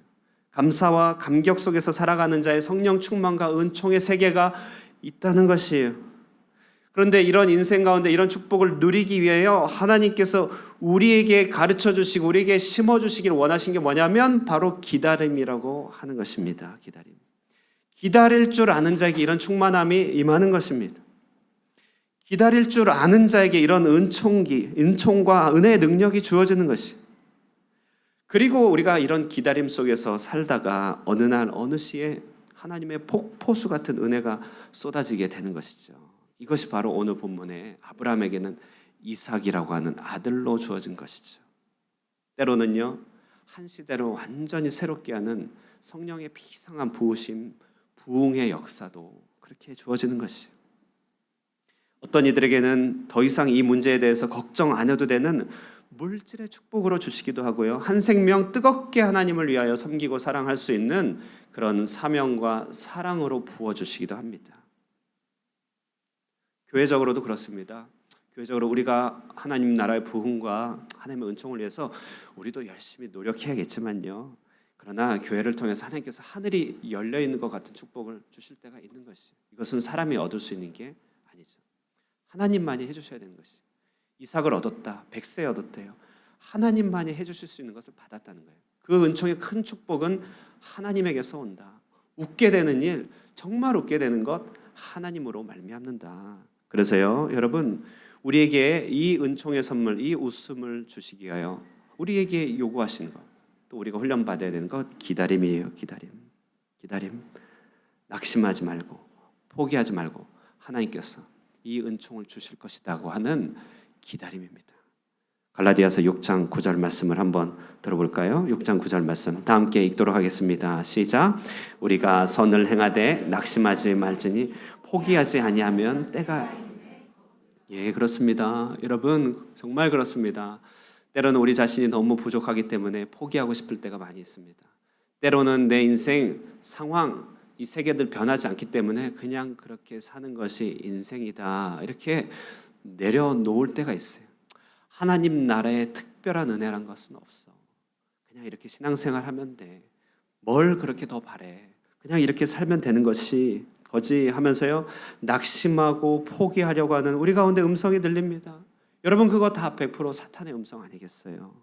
감사와 감격 속에서 살아가는 자의 성령 충만과 은총의 세계가 있다는 것이에요. 그런데 이런 인생 가운데 이런 축복을 누리기 위하여 하나님께서 우리에게 가르쳐 주시고 우리에게 심어 주시기를 원하신 게 뭐냐면 바로 기다림이라고 하는 것입니다. 기다림. 기다릴 줄 아는 자에게 이런 충만함이 임하는 것입니다. 기다릴 줄 아는 자에게 이런 은총과 은혜의 능력이 주어지는 것이. 그리고 우리가 이런 기다림 속에서 살다가 어느 날 어느 시에 하나님의 폭포수 같은 은혜가 쏟아지게 되는 것이죠. 이것이 바로 오늘 본문에 아브라함에게는 이삭이라고 하는 아들로 주어진 것이죠. 때로는요, 한 시대를 완전히 새롭게 하는 성령의 비상한 부으심, 부흥의 역사도 그렇게 주어지는 것이에요. 어떤 이들에게는 더 이상 이 문제에 대해서 걱정 안 해도 되는 물질의 축복으로 주시기도 하고요. 한 생명 뜨겁게 하나님을 위하여 섬기고 사랑할 수 있는 그런 사명과 사랑으로 부어주시기도 합니다. 교회적으로도 그렇습니다. 교회적으로 우리가 하나님 나라의 부흥과 하나님의 은총을 위해서 우리도 열심히 노력해야겠지만요. 그러나 교회를 통해서 하나님께서 하늘이 열려 있는 것 같은 축복을 주실 때가 있는 것이에요. 이것은 사람이 얻을 수 있는 게 아니죠. 하나님만이 해주셔야 되는 것이에요. 이삭을 얻었다. 100세 얻었대요. 하나님만이 해주실 수 있는 것을 받았다는 거예요. 그 은총의 큰 축복은 하나님에게서 온다. 웃게 되는 일, 정말 웃게 되는 것 하나님으로 말미암는다. 그래서요, 여러분 우리에게 이 은총의 선물, 이 웃음을 주시기 위하여 우리에게 요구하시는 것, 또 우리가 훈련받아야 되는 것 기다림이에요. 기다림. 낙심하지 말고 포기하지 말고 하나님께서 이 은총을 주실 것이라고 하는 기다림입니다. 갈라디아서 6장 9절 말씀을 한번 들어볼까요? 6장 9절 말씀 다 함께 읽도록 하겠습니다. 시작. 우리가 선을 행하되 낙심하지 말지니 포기하지 아니하면 때가. 예, 그렇습니다. 여러분 정말 그렇습니다. 때로는 우리 자신이 너무 부족하기 때문에 포기하고 싶을 때가 많이 있습니다. 때로는 내 인생 상황 이 세계들 변하지 않기 때문에 그냥 그렇게 사는 것이 인생이다 이렇게 내려놓을 때가 있어요. 하나님 나라의 특별한 은혜란 것은 없어. 그냥 이렇게 신앙생활하면 돼. 뭘 그렇게 더 바래. 그냥 이렇게 살면 되는 것이 거지하면서요 낙심하고 포기하려고 하는 우리 가운데 음성이 들립니다. 여러분 그거 다 100% 사탄의 음성 아니겠어요?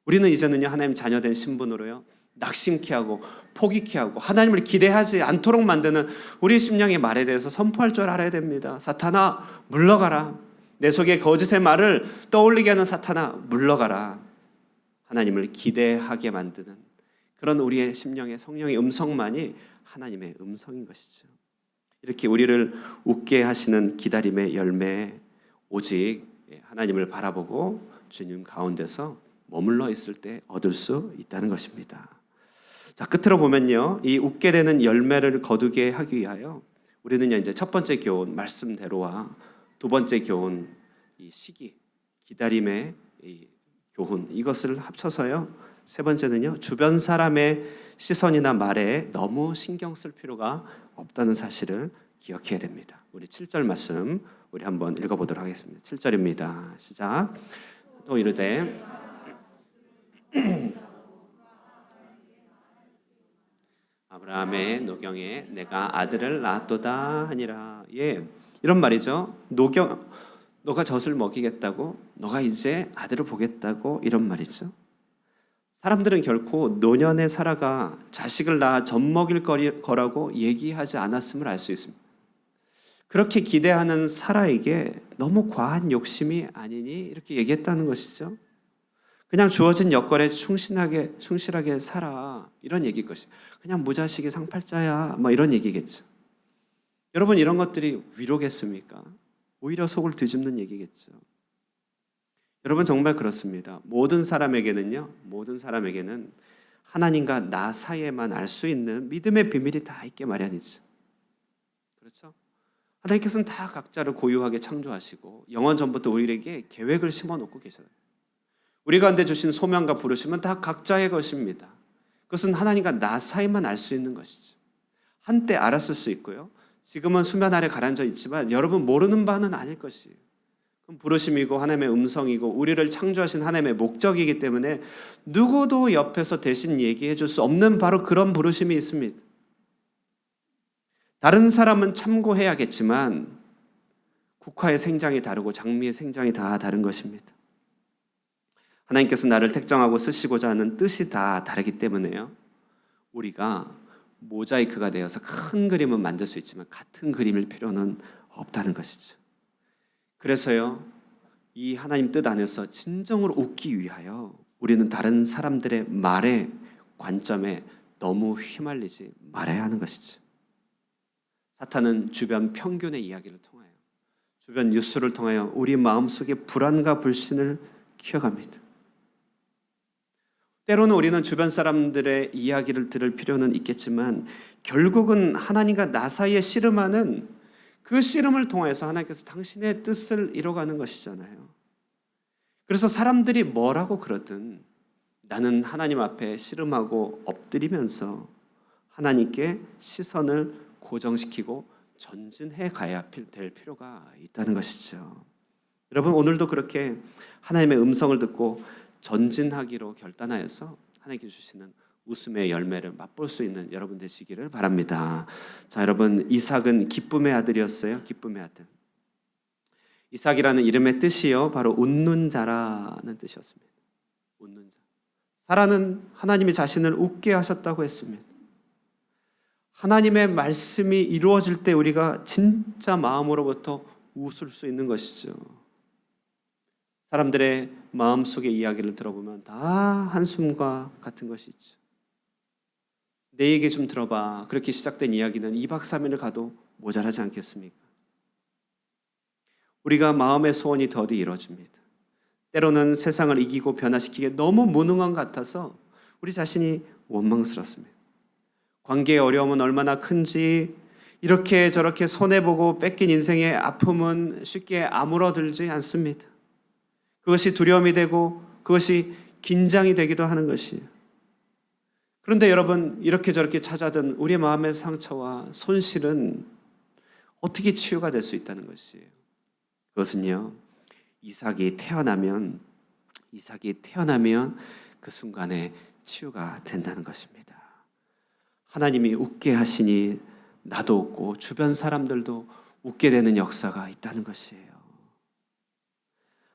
우리는 이제는요 하나님 자녀된 신분으로요 낙심케 하고 포기케 하고 하나님을 기대하지 않도록 만드는 우리 심령의 말에 대해서 선포할 줄 알아야 됩니다. 사탄아 물러가라. 내 속에 거짓의 말을 떠올리게 하는 사탄아 물러가라. 하나님을 기대하게 만드는 그런 우리의 심령의 성령의 음성만이 하나님의 음성인 것이죠. 이렇게 우리를 웃게 하시는 기다림의 열매, 오직 하나님을 바라보고 주님 가운데서 머물러 있을 때 얻을 수 있다는 것입니다. 자, 끝으로 보면요, 이 웃게 되는 열매를 거두게 하기 위하여 우리는요 이제 첫 번째 교훈 말씀대로와 두 번째 교훈 이 시기, 기다림의 이 교훈 이것을 합쳐서요 세 번째는요 주변 사람의 시선이나 말에 너무 신경 쓸 필요가 없다는 사실을 기억해야 됩니다. 우리 7절 말씀 우리 한번 읽어보도록 하겠습니다. 7절입니다. 시작. 또 이르되 아브라함의 노경에 내가 아들을 낳았도다 하니라. 예, 이런 말이죠. 너가 젖을 먹이겠다고, 너가 이제 아들을 보겠다고 이런 말이죠. 사람들은 결코 노년의 사라가 자식을 낳아 젖 먹일 거라고 얘기하지 않았음을 알 수 있습니다. 그렇게 기대하는 사라에게 너무 과한 욕심이 아니니 이렇게 얘기했다는 것이죠. 그냥 주어진 여건에 충실하게 살아 이런 얘기일 것이. 그냥 무자식이 상팔자야 뭐 이런 얘기겠죠. 여러분 이런 것들이 위로겠습니까? 오히려 속을 뒤집는 얘기겠죠. 여러분 정말 그렇습니다. 모든 사람에게는 하나님과 나 사이에만 알 수 있는 믿음의 비밀이 다 있게 마련이죠. 그렇죠? 하나님께서는 다 각자를 고유하게 창조하시고 영원 전부터 우리에게 계획을 심어놓고 계셔요. 우리 가운데 주신 소명과 부르심은 다 각자의 것입니다. 그것은 하나님과 나 사이만 알 수 있는 것이죠. 한때 알았을 수 있고요. 지금은 수면 아래 가라앉아 있지만 여러분 모르는 바는 아닐 것이에요. 그럼 부르심이고 하나님의 음성이고 우리를 창조하신 하나님의 목적이기 때문에 누구도 옆에서 대신 얘기해 줄 수 없는 바로 그런 부르심이 있습니다. 다른 사람은 참고해야겠지만 국화의 생장이 다르고 장미의 생장이 다 다른 것입니다. 하나님께서 나를 택정하고 쓰시고자 하는 뜻이 다 다르기 때문에요. 우리가 모자이크가 되어서 큰 그림은 만들 수 있지만 같은 그림일 필요는 없다는 것이죠. 그래서요, 이 하나님 뜻 안에서 진정으로 웃기 위하여 우리는 다른 사람들의 말에 관점에 너무 휘말리지 말아야 하는 것이죠. 사탄은 주변 평균의 이야기를 통하여 주변 뉴스를 통하여 우리 마음속에 불안과 불신을 키워갑니다. 때로는 우리는 주변 사람들의 이야기를 들을 필요는 있겠지만 결국은 하나님과 나 사이에 씨름하는 그 씨름을 통해서 하나님께서 당신의 뜻을 이뤄가는 것이잖아요. 그래서 사람들이 뭐라고 그러든 나는 하나님 앞에 씨름하고 엎드리면서 하나님께 시선을 고정시키고 전진해 가야 될 필요가 있다는 것이죠. 여러분 오늘도 그렇게 하나님의 음성을 듣고 전진하기로 결단하여서 하나님께 주시는 웃음의 열매를 맛볼 수 있는 여러분 되시기를 바랍니다. 자, 여러분 이삭은 기쁨의 아들이었어요. 기쁨의 아들. 이삭이라는 이름의 뜻이요 바로 웃는 자라는 뜻이었습니다. 웃는 자. 사라는 하나님이 자신을 웃게 하셨다고 했습니다. 하나님의 말씀이 이루어질 때 우리가 진짜 마음으로부터 웃을 수 있는 것이죠. 사람들의 마음속의 이야기를 들어보면 다 한숨과 같은 것이 있죠. 내 얘기 좀 들어봐. 그렇게 시작된 이야기는 2박 3일을 가도 모자라지 않겠습니까? 우리가 마음의 소원이 더디 이루어집니다. 때로는 세상을 이기고 변화시키기에 너무 무능한 것 같아서 우리 자신이 원망스럽습니다. 관계의 어려움은 얼마나 큰지 이렇게 저렇게 손해보고 뺏긴 인생의 아픔은 쉽게 아물어들지 않습니다. 그것이 두려움이 되고 그것이 긴장이 되기도 하는 것이에요. 그런데 여러분 이렇게 저렇게 찾아든 우리의 마음의 상처와 손실은 어떻게 치유가 될 수 있다는 것이에요. 그것은요 이삭이 태어나면 그 순간에 치유가 된다는 것입니다. 하나님이 웃게 하시니 나도 웃고 주변 사람들도 웃게 되는 역사가 있다는 것이에요.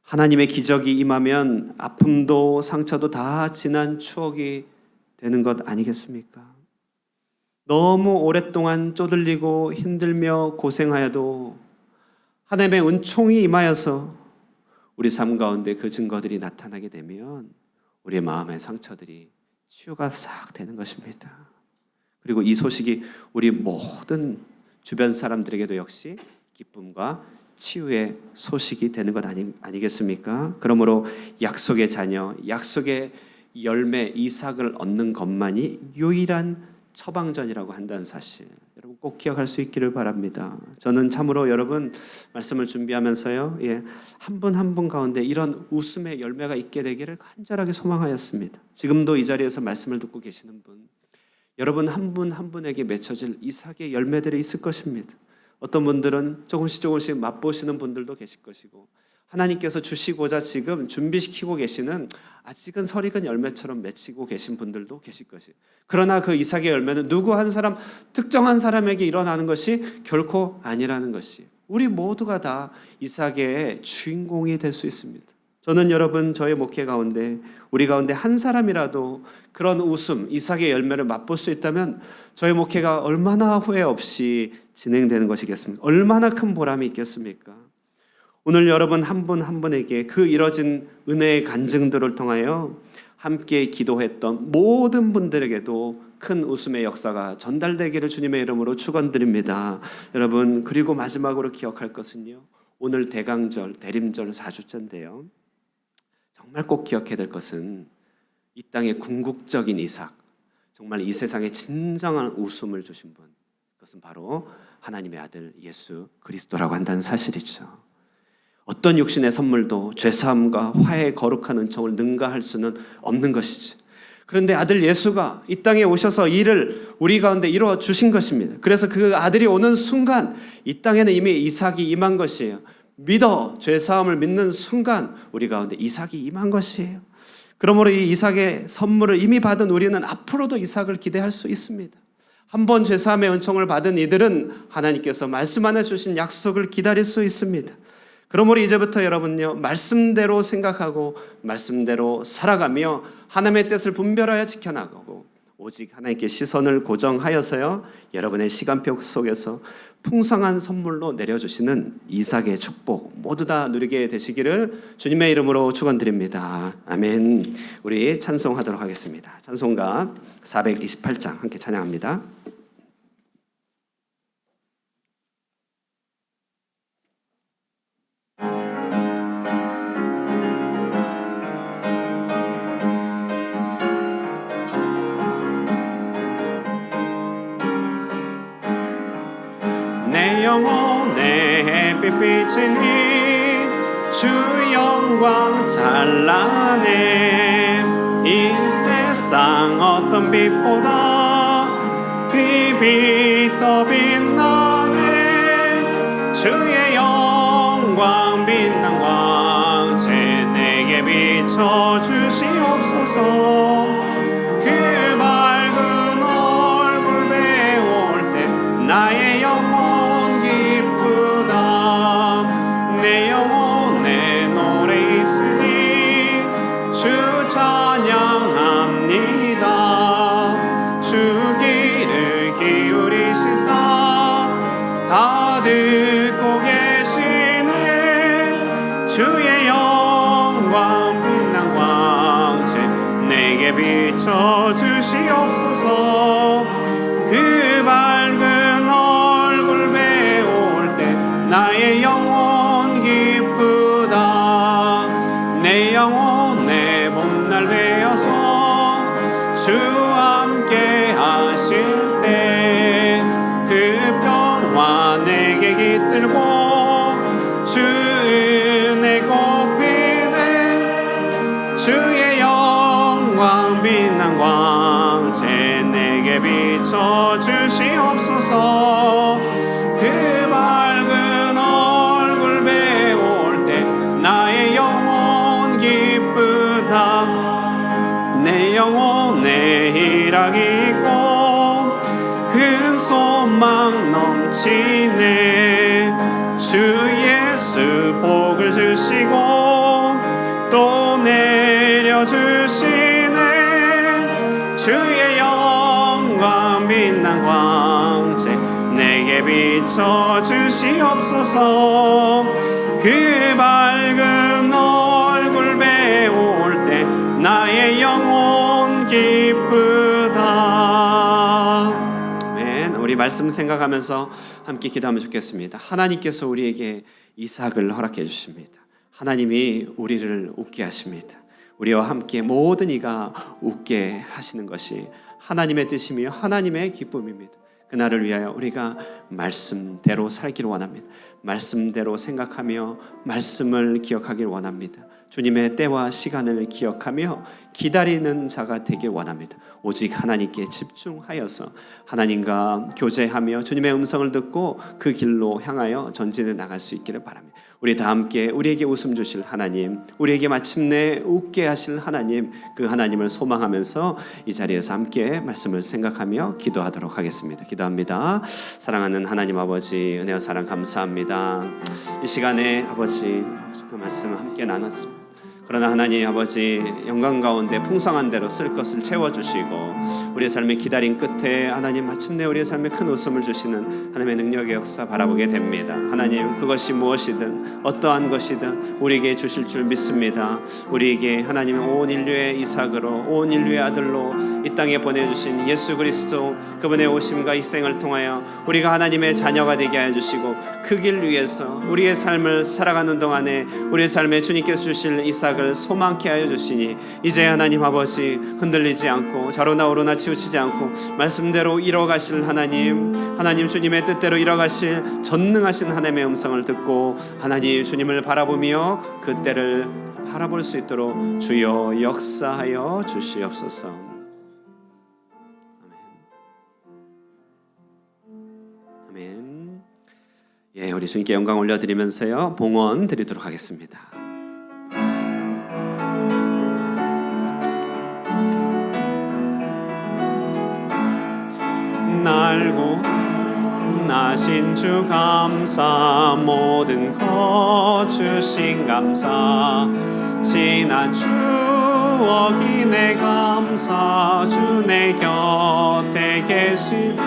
하나님의 기적이 임하면 아픔도 상처도 다 지난 추억이 되는 것 아니겠습니까? 너무 오랫동안 쪼들리고 힘들며 고생하여도 하나님의 은총이 임하여서 우리 삶 가운데 그 증거들이 나타나게 되면 우리의 마음의 상처들이 치유가 싹 되는 것입니다. 그리고 이 소식이 우리 모든 주변 사람들에게도 역시 기쁨과 치유의 소식이 되는 것 아니겠습니까? 그러므로 약속의 자녀, 약속의 열매 이삭을 얻는 것만이 유일한 처방전이라고 한다는 사실, 여러분 꼭 기억할 수 있기를 바랍니다. 저는 참으로 여러분 말씀을 준비하면서요, 한 분 한 분 가운데 이런 웃음의 열매가 있게 되기를 간절하게 소망하였습니다. 지금도 이 자리에서 말씀을 듣고 계시는 분, 여러분 한 분 한 분에게 맺혀질 이삭의 열매들이 있을 것입니다. 어떤 분들은 조금씩 맛보시는 분들도 계실 것이고, 하나님께서 주시고자 지금 준비시키고 계시는 아직은 설익은 열매처럼 맺히고 계신 분들도 계실 것이에요. 그러나 그 이삭의 열매는 누구 한 사람, 특정한 사람에게 일어나는 것이 결코 아니라는 것이, 우리 모두가 다 이삭의 주인공이 될 수 있습니다. 저는 여러분 저의 목회 가운데 우리 가운데 한 사람이라도 그런 웃음, 이삭의 열매를 맛볼 수 있다면 저의 목회가 얼마나 후회 없이 진행되는 것이겠습니까? 얼마나 큰 보람이 있겠습니까? 오늘 여러분 한 분 한 분에게 그 이뤄진 은혜의 간증들을 통하여 함께 기도했던 모든 분들에게도 큰 웃음의 역사가 전달되기를 주님의 이름으로 축원드립니다. 여러분, 그리고 마지막으로 기억할 것은요, 오늘 대강절, 대림절 4주째인데요, 정말 꼭 기억해야 될 것은 이 땅의 궁극적인 이삭, 정말 이 세상에 진정한 웃음을 주신 분, 그것은 바로 하나님의 아들 예수 그리스도라고 한다는 사실이죠. 어떤 육신의 선물도 죄사함과 화해의 거룩한 은총을 능가할 수는 없는 것이지. 그런데 아들 예수가 이 땅에 오셔서 일을 우리 가운데 이루어 주신 것입니다. 그래서 그 아들이 오는 순간 이 땅에는 이미 이삭이 임한 것이에요. 믿어 죄사함을 믿는 순간 우리 가운데 이삭이 임한 것이에요. 그러므로 이 이삭의 선물을 이미 받은 우리는 앞으로도 이삭을 기대할 수 있습니다. 한번 죄사함의 은총을 받은 이들은 하나님께서 말씀 안에 주신 약속을 기다릴 수 있습니다. 그러므로 이제부터 여러분요, 말씀대로 생각하고 말씀대로 살아가며 하나님의 뜻을 분별하여 지켜나가고 오직 하나님께 시선을 고정하여서요, 여러분의 시간표 속에서 풍성한 선물로 내려주시는 이삭의 축복 모두 다 누리게 되시기를 주님의 이름으로 축원드립니다. 아멘. 우리 찬송하도록 하겠습니다. 찬송가 428장 함께 찬양합니다. 내 영혼의 햇빛이니 주 영광 찬란해. 이 세상 어떤 빛보다 이 빛 더 빛나네. 주의 영광 빛난 광채 내게 비춰 주시옵소서. 그 밝은 얼굴 배울 때 나의 영혼 기쁘다. 내 영혼에 노래 있으니 주 찬양합니다. 주 귀를 기울이시사 다 듣고 계시네. 주의 영광 빛난 광채 내게 비춰 주시옵소서. 그 밝은 얼굴 배울 때 나의 영혼 기쁘다. 내 영혼의 봄날 되어서 주 함께 하실 때 그 평화 내게 깃들고 주 은혜 곱히네. 주의 영광 빛난 광채 내게 비춰 주시옵소서. 그 밝은 얼굴 배울 때 나의 영혼 기쁘다. 내 영혼에 희락이 있고 큰 소망 넘치네. 주 예수 복을 주시고 또 내려주시네. 주의 영광 빛난 광채 내게 비춰주시옵소서. 그 밝은 얼굴 배울 때 나의 영혼 기쁘다. 아멘. 우리 말씀 생각하면서 함께 기도하면 좋겠습니다. 하나님께서 우리에게 이삭을 허락해 주십니다. 하나님이 우리를 웃게 하십니다. 우리와 함께 모든 이가 웃게 하시는 것이 하나님의 뜻이며 하나님의 기쁨입니다. 그날을 위하여 우리가 말씀대로 살기를 원합니다. 말씀대로 생각하며 말씀을 기억하기를 원합니다. 주님의 때와 시간을 기억하며 기다리는 자가 되길 원합니다. 오직 하나님께 집중하여서 하나님과 교제하며 주님의 음성을 듣고 그 길로 향하여 전진해 나갈 수 있기를 바랍니다. 우리 다 함께 우리에게 웃음 주실 하나님, 우리에게 마침내 웃게 하실 하나님, 그 하나님을 소망하면서 이 자리에서 함께 말씀을 생각하며 기도하도록 하겠습니다. 기도합니다. 사랑하는 하나님 아버지, 은혜와 사랑 감사합니다. 이 시간에 아버지 그 말씀을 함께 나눴습니다. 그러나 하나님 아버지 영광 가운데 풍성한 대로 쓸 것을 채워주시고 우리의 삶의 기다림 끝에 하나님 마침내 우리의 삶에 큰 웃음을 주시는 하나님의 능력의 역사 바라보게 됩니다. 하나님 그것이 무엇이든 어떠한 것이든 우리에게 주실 줄 믿습니다. 우리에게 하나님의 온 인류의 이삭으로 온 인류의 아들로 이 땅에 보내주신 예수 그리스도 그분의 오심과 희생을 통하여 우리가 하나님의 자녀가 되게 하여 주시고 그 길 위해서 우리의 삶을 살아가는 동안에 우리의 삶에 주님께서 주실 이삭 소망케 하여 주시니 이제 하나님 아버지 흔들리지 않고 좌로나 우로나 치우치지 않고 말씀대로 이뤄가실 하나님 주님의 뜻대로 이뤄가실 전능하신 하나님의 음성을 듣고 하나님 주님을 바라보며 그 때를 바라볼 수 있도록 주여 역사하여 주시옵소서. 아멘. 예, 우리 주님께 영광 올려드리면서요 봉헌 드리도록 하겠습니다. 날고 나신 주 감사 모든 것 주신 감사 지난 추억이 내 감사 주 내 곁에 계신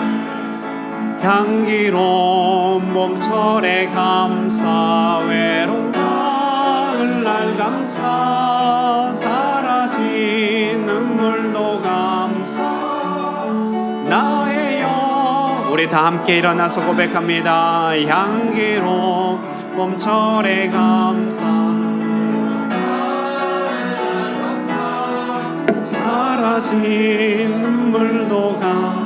향기로운 봄철의 감사 외로운 가을날 감사 사라진 눈물도 감사 나의 우리 다 함께 일어나서 고백합니다. 향기로운 봄철의 감사 사라진 눈물도 감사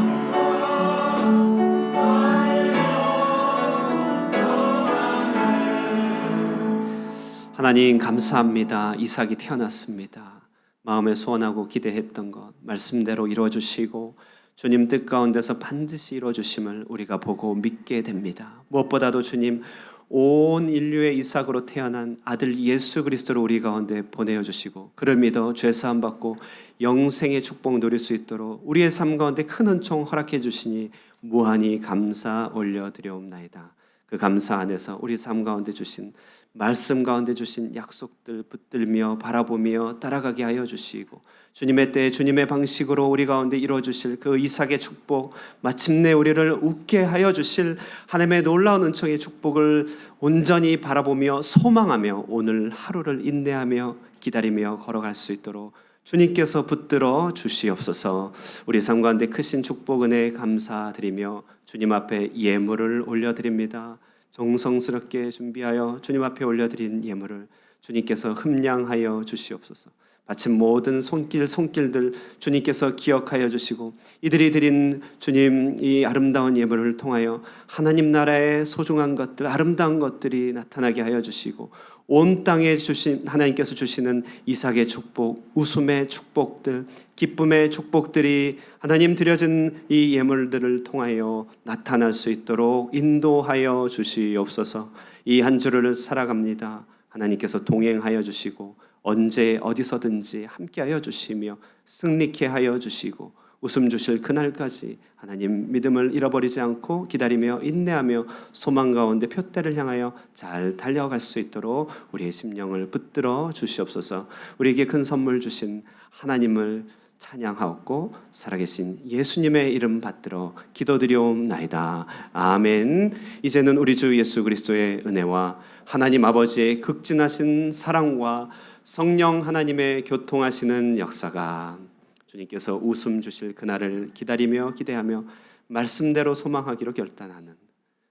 하나님 감사합니다. 이삭이 태어났습니다. 마음에 소원하고 기대했던 것 말씀대로 이루어주시고 주님 뜻 가운데서 반드시 이루어주심을 우리가 보고 믿게 됩니다. 무엇보다도 주님 온 인류의 이삭으로 태어난 아들 예수 그리스도를 우리 가운데 보내어주시고 그를 믿어 죄사함 받고 영생의 축복 누릴 수 있도록 우리의 삶 가운데 큰 은총 허락해 주시니 무한히 감사 올려드려옵나이다. 그 감사 안에서 우리 삶 가운데 주신 말씀 가운데 주신 약속들 붙들며 바라보며 따라가게 하여 주시고 주님의 때에 주님의 방식으로 우리 가운데 이루어 주실 그 이삭의 축복 마침내 우리를 웃게 하여 주실 하나님의 놀라운 은총의 축복을 온전히 바라보며 소망하며 오늘 하루를 인내하며 기다리며 걸어갈 수 있도록 주님께서 붙들어 주시옵소서. 우리 삶 가운데 크신 축복 은혜 감사드리며 주님 앞에 예물을 올려드립니다. 정성스럽게 준비하여 주님 앞에 올려드린 예물을 주님께서 흠량하여 주시옵소서. 마침 모든 손길들 주님께서 기억하여 주시고 이들이 드린 주님 이 아름다운 예물을 통하여 하나님 나라의 소중한 것들 아름다운 것들이 나타나게 하여 주시고 온 땅에 주신 하나님께서 주시는 이삭의 축복 웃음의 축복들 기쁨의 축복들이 하나님 드려진 이 예물들을 통하여 나타날 수 있도록 인도하여 주시옵소서. 이 한 주를 살아갑니다. 하나님께서 동행하여 주시고 언제 어디서든지 함께하여 주시며 승리케 하여 주시고 웃음 주실 그날까지 하나님 믿음을 잃어버리지 않고 기다리며 인내하며 소망 가운데 표대를 향하여 잘 달려갈 수 있도록 우리의 심령을 붙들어 주시옵소서. 우리에게 큰 선물 주신 하나님을 찬양하옵고 살아계신 예수님의 이름 받들어 기도드리옵나이다. 아멘. 이제는 우리 주 예수 그리스도의 은혜와 하나님 아버지의 극진하신 사랑과 성령 하나님의 교통하시는 역사가 주님께서 웃음 주실 그날을 기다리며 기대하며 말씀대로 소망하기로 결단하는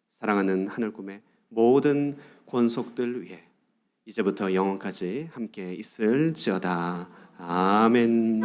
사랑하는 하늘꿈의 모든 권속들 위해 이제부터 영원까지 함께 있을지어다. 아멘.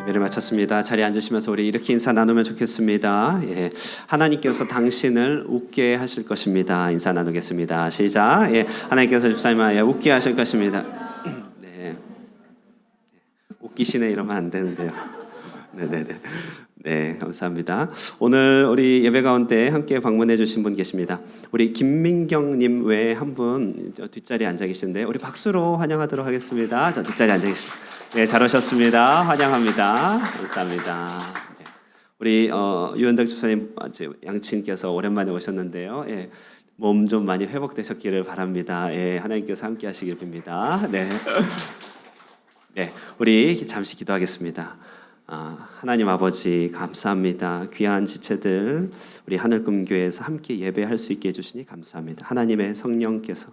예배를 마쳤습니다. 자리에 앉으시면서 우리 이렇게 인사 나누면 좋겠습니다. 예, 하나님께서 당신을 웃게 하실 것입니다. 인사 나누겠습니다. 시작. 예, 하나님께서 집사님아 웃게 하실 것입니다. 네, 웃기시네 이러면 안 되는데요. 네네네. 네, 감사합니다. 오늘 우리 예배 가운데 함께 방문해 주신 분 계십니다. 우리 김민경님 외에 한 분 뒷자리에 앉아 계시는데 우리 박수로 환영하도록 하겠습니다. 저 뒷자리에 앉아 계십니다. 네, 잘 오셨습니다. 환영합니다. 감사합니다. 네. 우리 유현덕 집사님 양친께서 오랜만에 오셨는데요. 예, 몸 좀 많이 회복되셨기를 바랍니다. 예, 하나님께서 함께하시길 빕니다. 네, 네, 우리 잠시 기도하겠습니다. 하나님 아버지 감사합니다. 귀한 지체들 우리 하늘금교회에서 함께 예배할 수 있게 해주시니 감사합니다. 하나님의 성령께서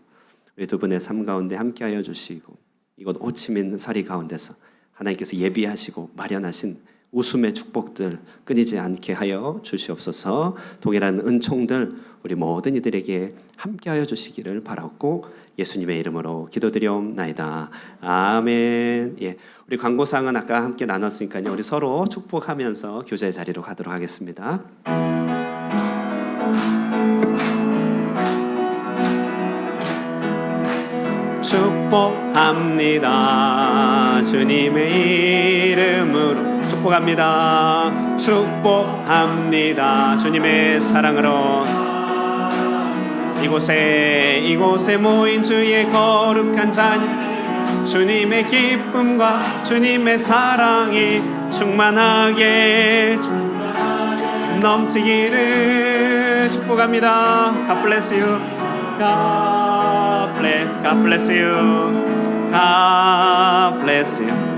우리 두 분의 삶 가운데 함께하여 주시고 이곳 호치민 사리 가운데서 하나님께서 예비하시고 마련하신 웃음의 축복들 끊이지 않게 하여 주시옵소서. 동일한 은총들 우리 모든 이들에게 함께하여 주시기를 바라고 예수님의 이름으로 기도드리옵나이다. 아멘. 예, 우리 광고사항은 아까 함께 나눴으니까요. 우리 서로 축복하면서 교제 자리로 가도록 하겠습니다. 축복합니다. 주님의 이름으로 축복합니다. 축복합니다. 주님의 사랑으로 이곳에 모인 주의 거룩한 자녀 주님의 기쁨과 주님의 사랑이 충만하게 넘치기를 축복합니다. God bless you. God bless you. God bless you.